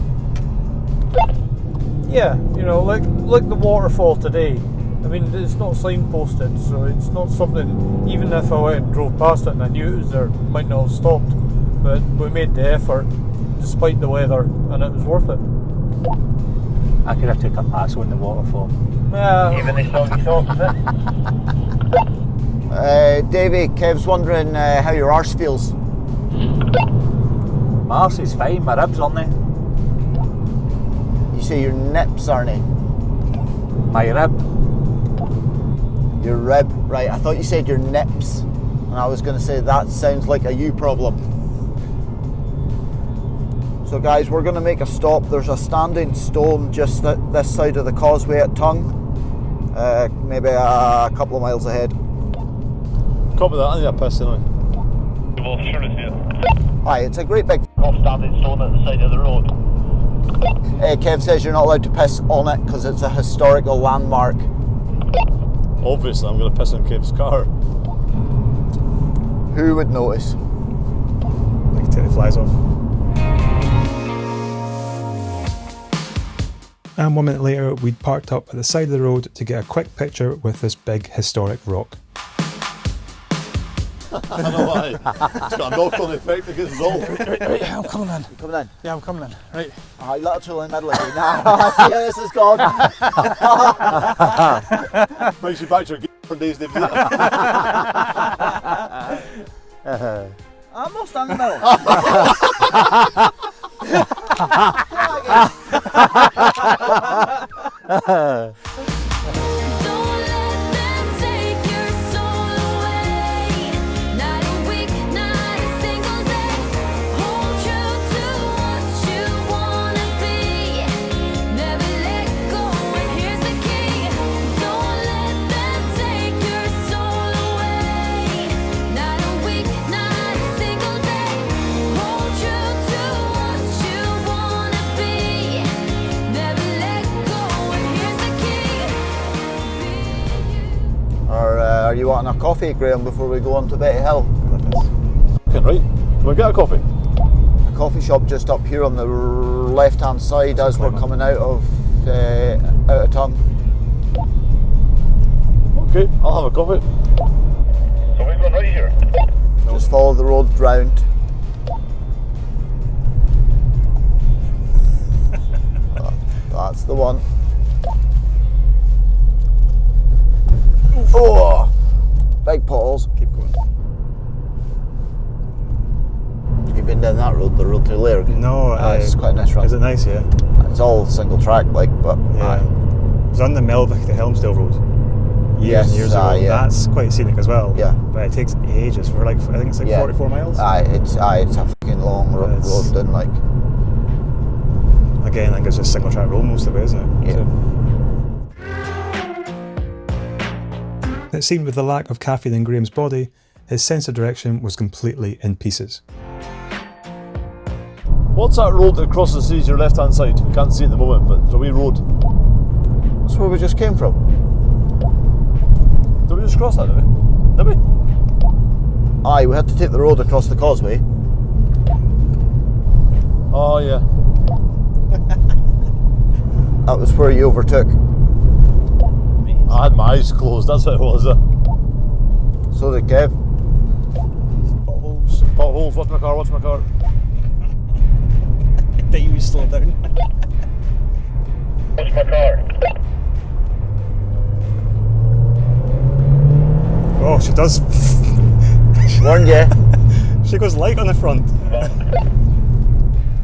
Yeah, you know, like the waterfall today. I mean, it's not signposted, so it's not something, even if I went and drove past it and I knew it was there, might not have stopped. But we made the effort, despite the weather, and it was worth it. I could have took a pass on the waterfall. Yeah. Even the soggy socks, Davey, Kev's wondering how your arse feels. My arse is fine, my ribs aren't they? You say your nips, aren't they? My rib. Your rib, right, I thought you said your nips. And I was going to say that sounds like a you problem. So guys, we're going to make a stop. There's a standing stone just this side of the causeway at Tongue. Maybe a couple of miles ahead. Copy that, I need a piss anyway. Well, sure to see it. Aye, it's a great big Standing stone at the side of the road. Kev says you're not allowed to piss on it because it's a historical landmark. Obviously, I'm going to piss in Kev's car. Who would notice? I can take the flies off. And 1 minute later, we'd parked up at the side of the road to get a quick picture with this big historic rock. I know why. It's got a knock-on effect against us all. Right, I'm coming in. You coming in? Yeah, I'm coming in. Right. Alright, literally in the middle of it. Nah, I see how this is gone. Brings you back to your different days, David. I'm not standing in the middle. Are you wanting a coffee, Graham, before we go on to Betty Hill? Okay, right. Can we get a coffee? A coffee shop just up here on the left-hand side as we're coming out of town. Okay, I'll have a coffee. So we're going right here. Just follow the road round. That's the one. Oh, big potholes. Keep going. You've been down that road, the road to Lairg? No, it's quite a nice run. Is it nice? Yeah. It's all single track, like, but yeah. It was on the Melvick to Helmsdale road. Yes, Years ago. yeah. That's quite scenic as well. Yeah. But it takes ages for like, I think it's like 44 miles. It's a fucking long road down, like. Again, I think it's just single track road most of it, isn't it? Yeah. So. It seemed with the lack of caffeine in Graham's body, his sense of direction was completely in pieces. What's that road that crosses the sea to your left hand side? We can't see it at the moment, but there's a wee road. That's where we just came from. Did we just cross that, did we? Aye, we had to take the road across the causeway. Oh, yeah. That was where you overtook. I had my eyes closed, that's what it was. So did Kev. Potholes. Potholes, watch my car, watch my car. I bet you would slow down. Watch my car. Oh, she does. Warned you. She goes light on the front.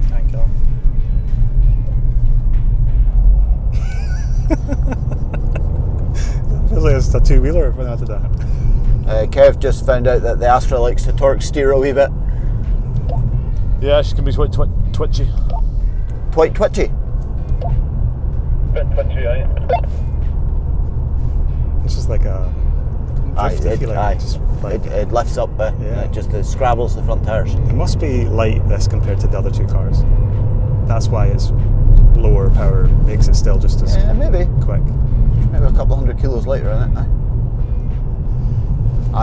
Thank you. Feels like it's a two-wheeler when I did that. Kev just found out that the Astra likes to torque steer a wee bit. Yeah, she can be twitchy. Twitchy? Bit twitchy, aye. It's just like a... It lifts up, it just scrabbles the front tires. It must be light, this, compared to the other two cars. That's why it's lower power, makes it still just as maybe quick. Maybe a couple 100 kilos lighter in it.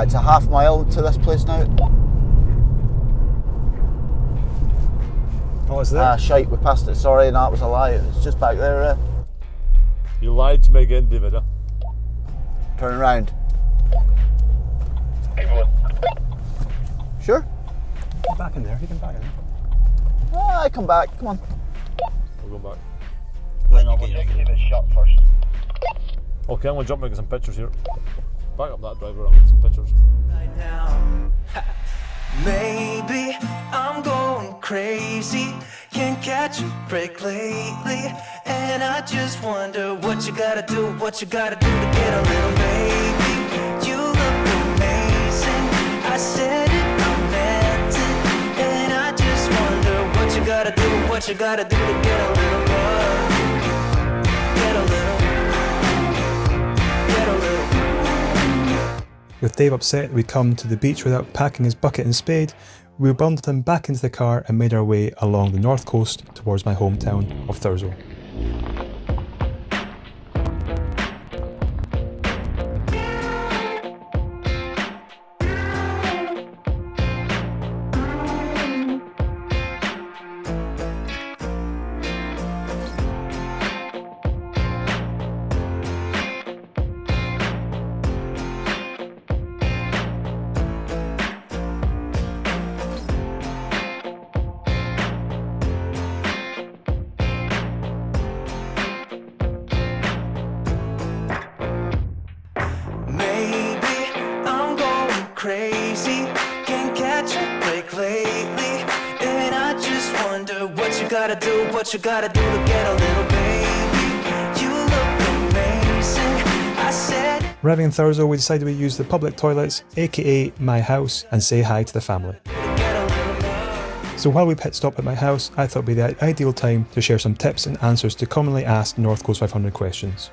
It's a half mile to this place now. Oh, is that? Shite, we passed it. Sorry, no, it was a lie. It's just back there. You lied to me again, David. Turn around. Keep going. Sure? Get back in there, you can back in there. I come back, come on. We'll go back. Hang on, we'll keep it shut first. Okay, I'm going to jump and get some pictures here. Back up that driver, I'll get some pictures. Right now, maybe I'm going crazy. Can't catch a break lately. And I just wonder what you gotta do to get a little baby. You look amazing. I said it, I meant it. And I just wonder what you gotta do to get a little love. Get a little. With Dave upset we'd come to the beach without packing his bucket and spade, we bundled him back into the car and made our way along the north coast towards my hometown of Thurso. Crazy, can't catch a break lately. And I just wonder what you gotta do to get a little baby. You look amazing. I said. Arriving in Thurso, we decided we'd use the public toilets, aka my house, and say hi to the family. So while we pit stop at my house, I thought it'd be the ideal time to share some tips and answers to commonly asked North Coast 500 questions.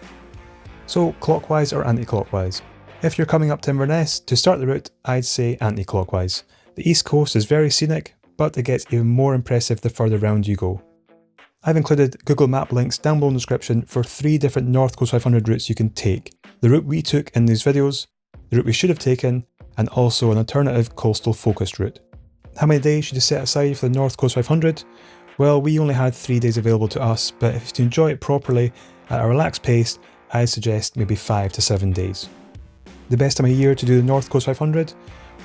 So, clockwise or anti-clockwise? If you're coming up to Inverness, to start the route, I'd say anti-clockwise. The east coast is very scenic, but it gets even more impressive the further round you go. I've included Google Map links down below in the description for 3 different North Coast 500 routes you can take. The route we took in these videos, the route we should have taken, and also an alternative coastal focused route. How many days should you set aside for the North Coast 500? Well, we only had 3 days available to us, but if you enjoy it properly at a relaxed pace, I suggest maybe 5 to 7 days. The best time of year to do the North Coast 500?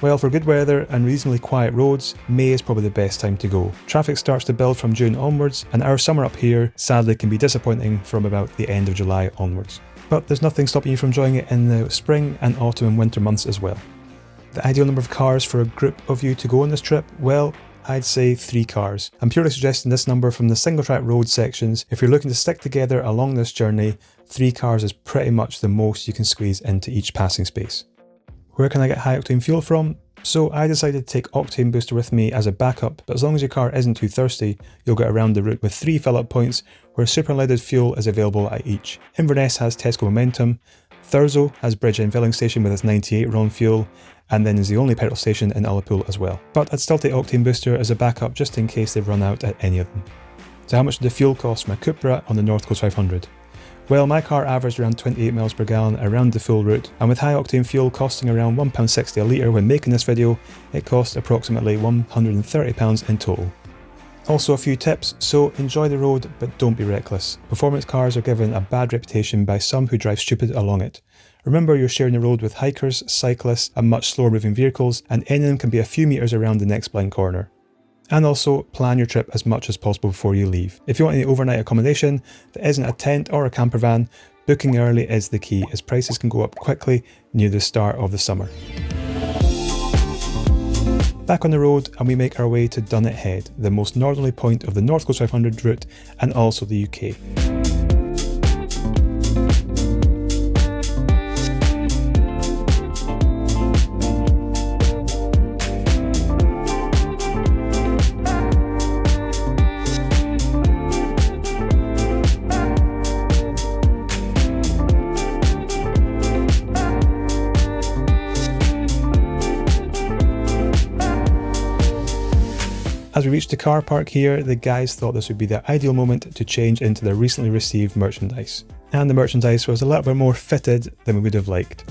Well, for good weather and reasonably quiet roads, May is probably the best time to go. Traffic starts to build from June onwards, and our summer up here sadly can be disappointing from about the end of July onwards. But there's nothing stopping you from enjoying it in the spring and autumn and winter months as well. The ideal number of cars for a group of you to go on this trip? Well, I'd say 3 cars. I'm purely suggesting this number from the single track road sections. If you're looking to stick together along this journey, 3 cars is pretty much the most you can squeeze into each passing space. Where can I get high octane fuel from? So I decided to take Octane Booster with me as a backup, but as long as your car isn't too thirsty, you'll get around the route with 3 fill-up points where super unleaded fuel is available at each. Inverness has Tesco Momentum, Thurso has Bridgend filling station with its 98 RON fuel, and then is the only petrol station in Ullapool as well. But I'd still take Octane Booster as a backup just in case they've run out at any of them. So how much did the fuel cost my Cupra on the North Coast 500? Well, my car averaged around 28 miles per gallon around the full route, and with high octane fuel costing around £1.60 a litre when making this video, it cost approximately £130 in total. Also a few tips, so enjoy the road but don't be reckless. Performance cars are given a bad reputation by some who drive stupid along it. Remember, you're sharing the road with hikers, cyclists and much slower moving vehicles, and any of them can be a few metres around the next blind corner. And also, plan your trip as much as possible before you leave. If you want any overnight accommodation that isn't a tent or a camper van, booking early is the key, as prices can go up quickly near the start of the summer. Back on the road, and we make our way to Dunnet Head, the most northerly point of the North Coast 500 route and also the UK. As we reached the car park here, the guys thought this would be the ideal moment to change into their recently received merchandise. And the merchandise was a little bit more fitted than we would have liked.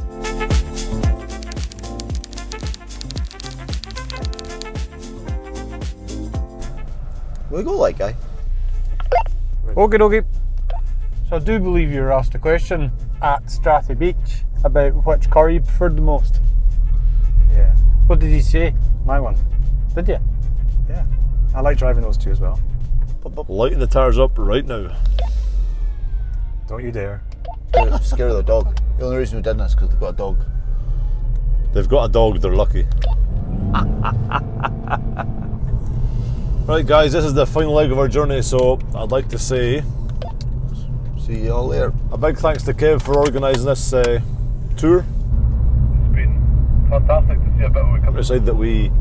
Will we go like guy? Okie dokie. So I do believe you were asked a question at Strathy Beach about which car you preferred the most. Yeah. What did he say? My one. Did you? Yeah. I like driving those two as well. Lighting the tires up right now. Don't you dare. Scare the dog. The only reason we did this is because they've got a dog. They've got a dog, they're lucky. Right guys, this is the final leg of our journey, so I'd like to say see you all later. A big thanks to Kev for organising this tour. It's been fantastic to see a bit of a countryside that we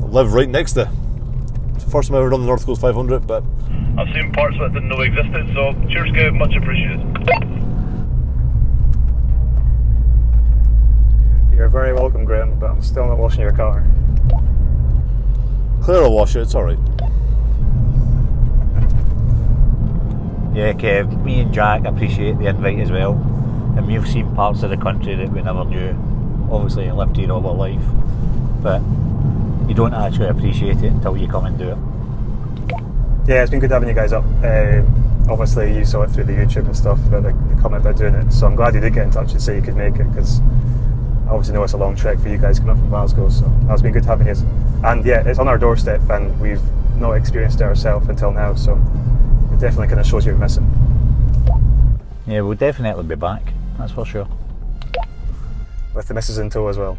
live right next to. It's the first time I've ever done the North Coast 500, but I've seen parts of it didn't know existed, so cheers Kev, much appreciated. You're very welcome, Graham, but I'm still not washing your car. Claire will wash it, it's alright. Yeah, Kev, me and Jack appreciate the invite as well, and we've seen parts of the country that we never knew. Obviously I lived here all our life, but you don't actually appreciate it until you come and do it. Yeah, it's been good having you guys up. Obviously you saw it through the YouTube and stuff, about the comment about doing it, so I'm glad you did get in touch and say you could make it, because I obviously know it's a long trek for you guys coming up from Glasgow, so that's been good having you. And yeah, it's on our doorstep and we've not experienced it ourselves until now, so it definitely kind of shows you're missing. Yeah, we'll definitely be back, that's for sure. With the missus in tow as well.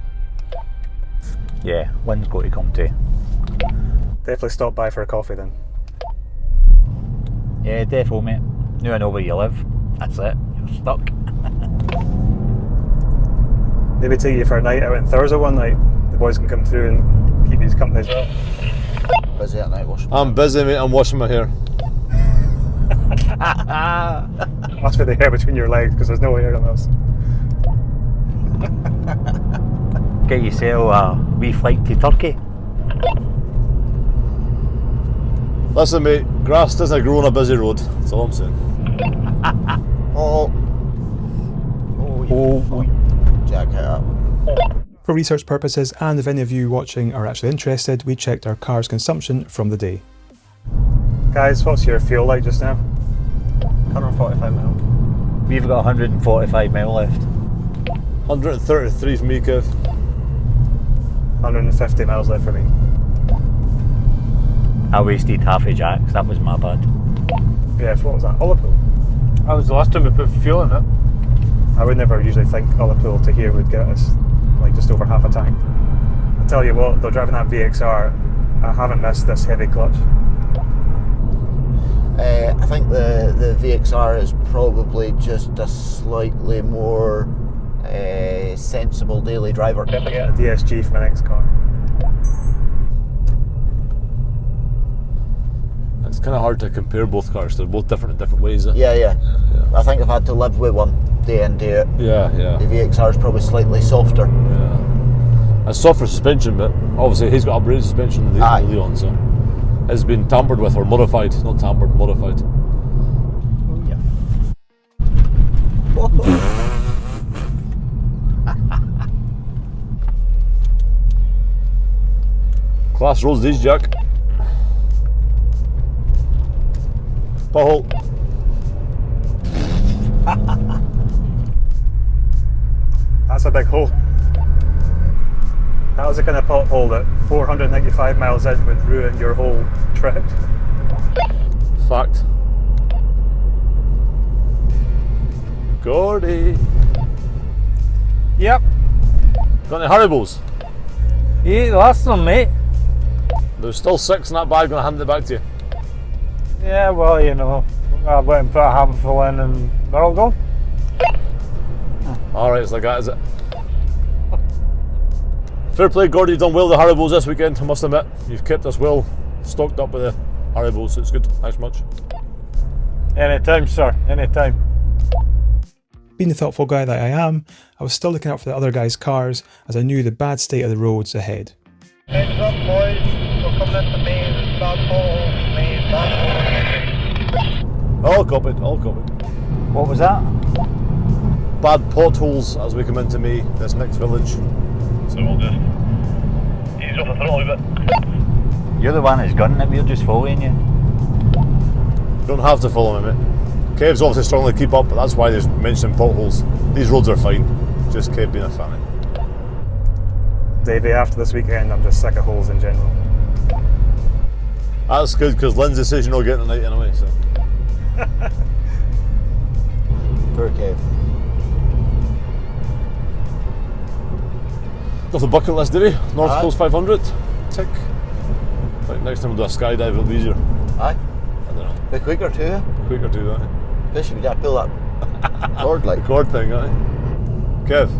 Yeah, Lynn's got to come too. Definitely stop by for a coffee then. Yeah, defo mate. Now I know where you live, that's it, you're stuck. Maybe take you for a night out in Thursday one night. The boys can come through and keep you company as well. Busy at night washing. I'm busy mate, I'm washing my hair. Must be the hair between your legs because there's no hair on us. Get yourself a wee flight to Turkey. Listen mate, grass doesn't grow on a busy road, that's all I'm saying. Oh. Oh. Jack it up. For research purposes, and if any of you watching are actually interested, we checked our car's consumption from the day. Guys, what's your fuel like just now? 145 mile. We've got 145 mile left. 133 for me, Kev. 150 miles left for me. I wasted half a Jack's, that was my bad. Yeah, what was that? Olipool? That was the last time we put fuel in it. I would never usually think Olipool to here would get us like just over half a tank. I tell you what, though, driving that VXR, I haven't missed this heavy clutch. I think the VXR is probably just a slightly more sensible daily driver. A DSG for my next car. It's kind of hard to compare both cars. They're both different in different ways. Yeah. I think I've had to live with one day in, day out. Yeah. The VXR is probably slightly softer. Yeah. It's softer suspension, but obviously he's got upgraded suspension than the Leon, so it's been tampered with or modified. Not tampered, modified. Oh yeah. Class roads these, Jack. Pothole. That's a big hole. That was the kind of pothole that 495 miles in would ruin your whole trip. Fact. Gordy. Yep. Got any Haribos? You ate the last one, mate. There's still 6 in that bag, gonna hand it back to you. Yeah, well, you know, I went and put a handful in and they're all gone. Alright, it's like that, is it? Fair play, Gordy, you've done well with the Haribos this weekend, I must admit. You've kept us well stocked up with the Haribos, so it's good. Thanks much. Anytime, sir, anytime. Being the thoughtful guy that I am, I was still looking out for the other guys' cars as I knew the bad state of the roads ahead. Heads up, boys. We're coming into Maze. It's bad potholes. Maze, bad potholes. All copied, all copied. What was that? Bad potholes as we come into May, this next village. So we'll just ease off the throttle a bit. You're the one that's gunning it, we're just following you. Don't have to follow me, mate. Kev's obviously struggling to keep up, but that's why there's mentioning potholes. These roads are fine, just Kev being a fanny. Davey, after this weekend, I'm just sick of holes in general. That's good, because Lindsay says you're not getting a night anyway, so. Poor Kev. Off the bucket list, did he? North Coast 500. Tick. Like next time we'll do a skydive, it'll be easier. Aye. I don't know. A bit quicker too. Quicker too, aye. Especially if you gotta pull that cord like. The cord thing, aye. Kev.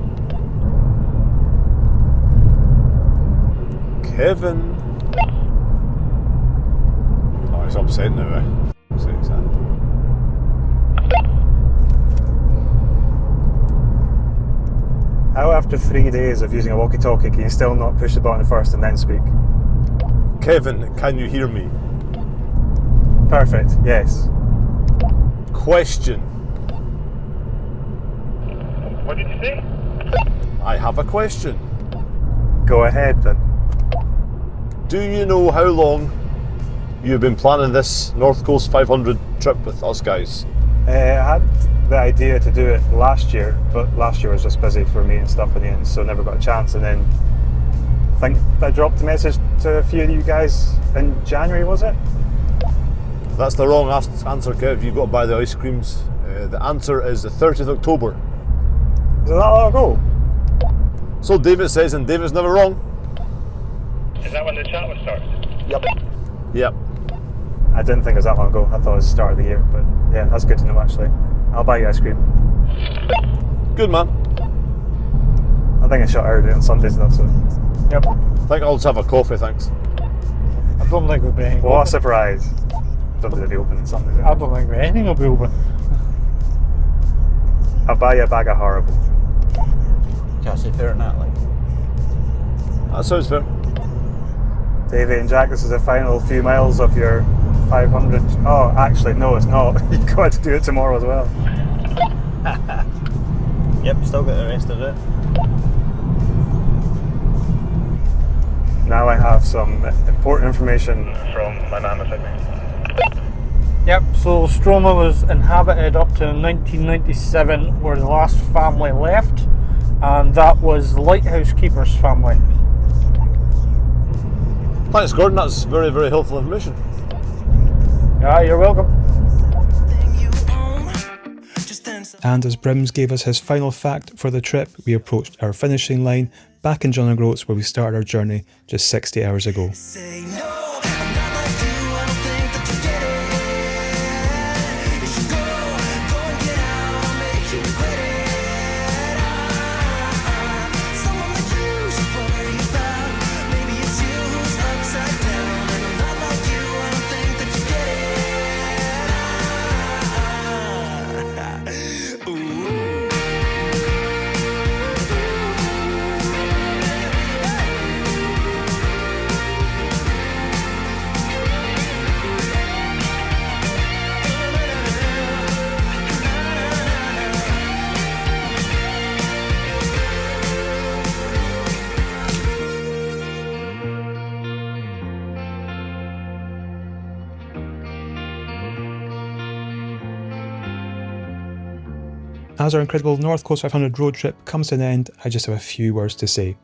Kevin. Oh, he's upset now, eh? Upset, sad. How after 3 days of using a walkie-talkie can you still not push the button first and then speak? Kevin, can you hear me? Perfect, yes. Question. What did you say? I have a question. Go ahead then. Do you know how long you've been planning this North Coast 500 trip with us guys? I had the idea to do it last year, but last year was just busy for me and stuff in the end, so never got a chance. And then I think I dropped a message to a few of you guys in January, was it? That's the wrong answer, Kev. You've got to buy the ice creams. The answer is the 30th of October. Is it that long ago? So David says, and David's never wrong. Is that when the chat was started? Yep. Yep. I didn't think it was that long ago. I thought it was the start of the year, but yeah, that's good to know actually. I'll buy you ice cream. Good man. I think I shut out on Sundays though, so. Yep. I think I'll just have a coffee, thanks. I don't think we'll be anything. What a surprise. Don't think they'll be open on Sundays. I don't think anything will be open. I'll buy you a bag of Haribo. Can't say fair than that, like. That sounds fair. Davey and Jack, this is the final few miles of your 500. Oh, actually, no, it's not. You've got to do it tomorrow as well. Yep, still got the rest of it. Now I have some important information from my nan beside me. Yep, so Stroma was inhabited up to 1997, where the last family left, and that was Lighthouse Keeper's family. Thanks, Gordon, that's very, very helpful information. Yeah, you're welcome. And as Brims gave us his final fact for the trip, we approached our finishing line back in John O'Groats, where we started our journey just 60 hours ago. As our incredible North Coast 500 road trip comes to an end, I just have a few words to say.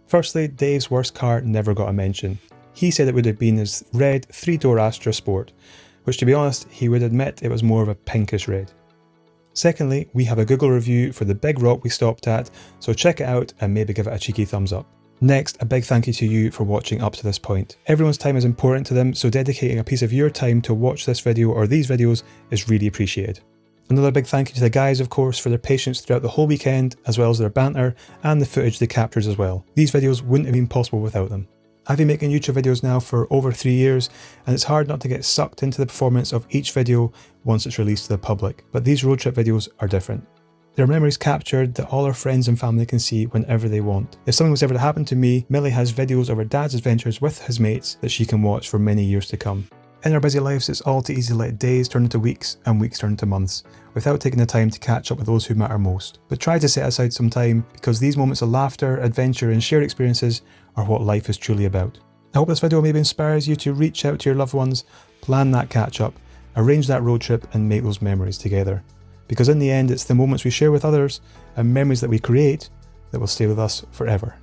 Firstly, Dave's worst car never got a mention. He said it would have been his red 3-door Astra Sport, which to be honest, he would admit it was more of a pinkish red. Secondly, we have a Google review for the big rock we stopped at, so check it out and maybe give it a cheeky thumbs up. Next, a big thank you to you for watching up to this point. Everyone's time is important to them, so dedicating a piece of your time to watch this video or these videos is really appreciated. Another big thank you to the guys, of course, for their patience throughout the whole weekend, as well as their banter and the footage they captured as well. These videos wouldn't have been possible without them. I've been making YouTube videos now for over 3 years, and it's hard not to get sucked into the performance of each video once it's released to the public, but these road trip videos are different. There are memories captured that all our friends and family can see whenever they want. If something was ever to happen to me, Millie has videos of her dad's adventures with his mates that she can watch for many years to come. In our busy lives, it's all too easy to let days turn into weeks and weeks turn into months, without taking the time to catch up with those who matter most. But try to set aside some time, because these moments of laughter, adventure and shared experiences are what life is truly about. I hope this video maybe inspires you to reach out to your loved ones, plan that catch up, arrange that road trip and make those memories together. Because in the end, it's the moments we share with others and memories that we create that will stay with us forever.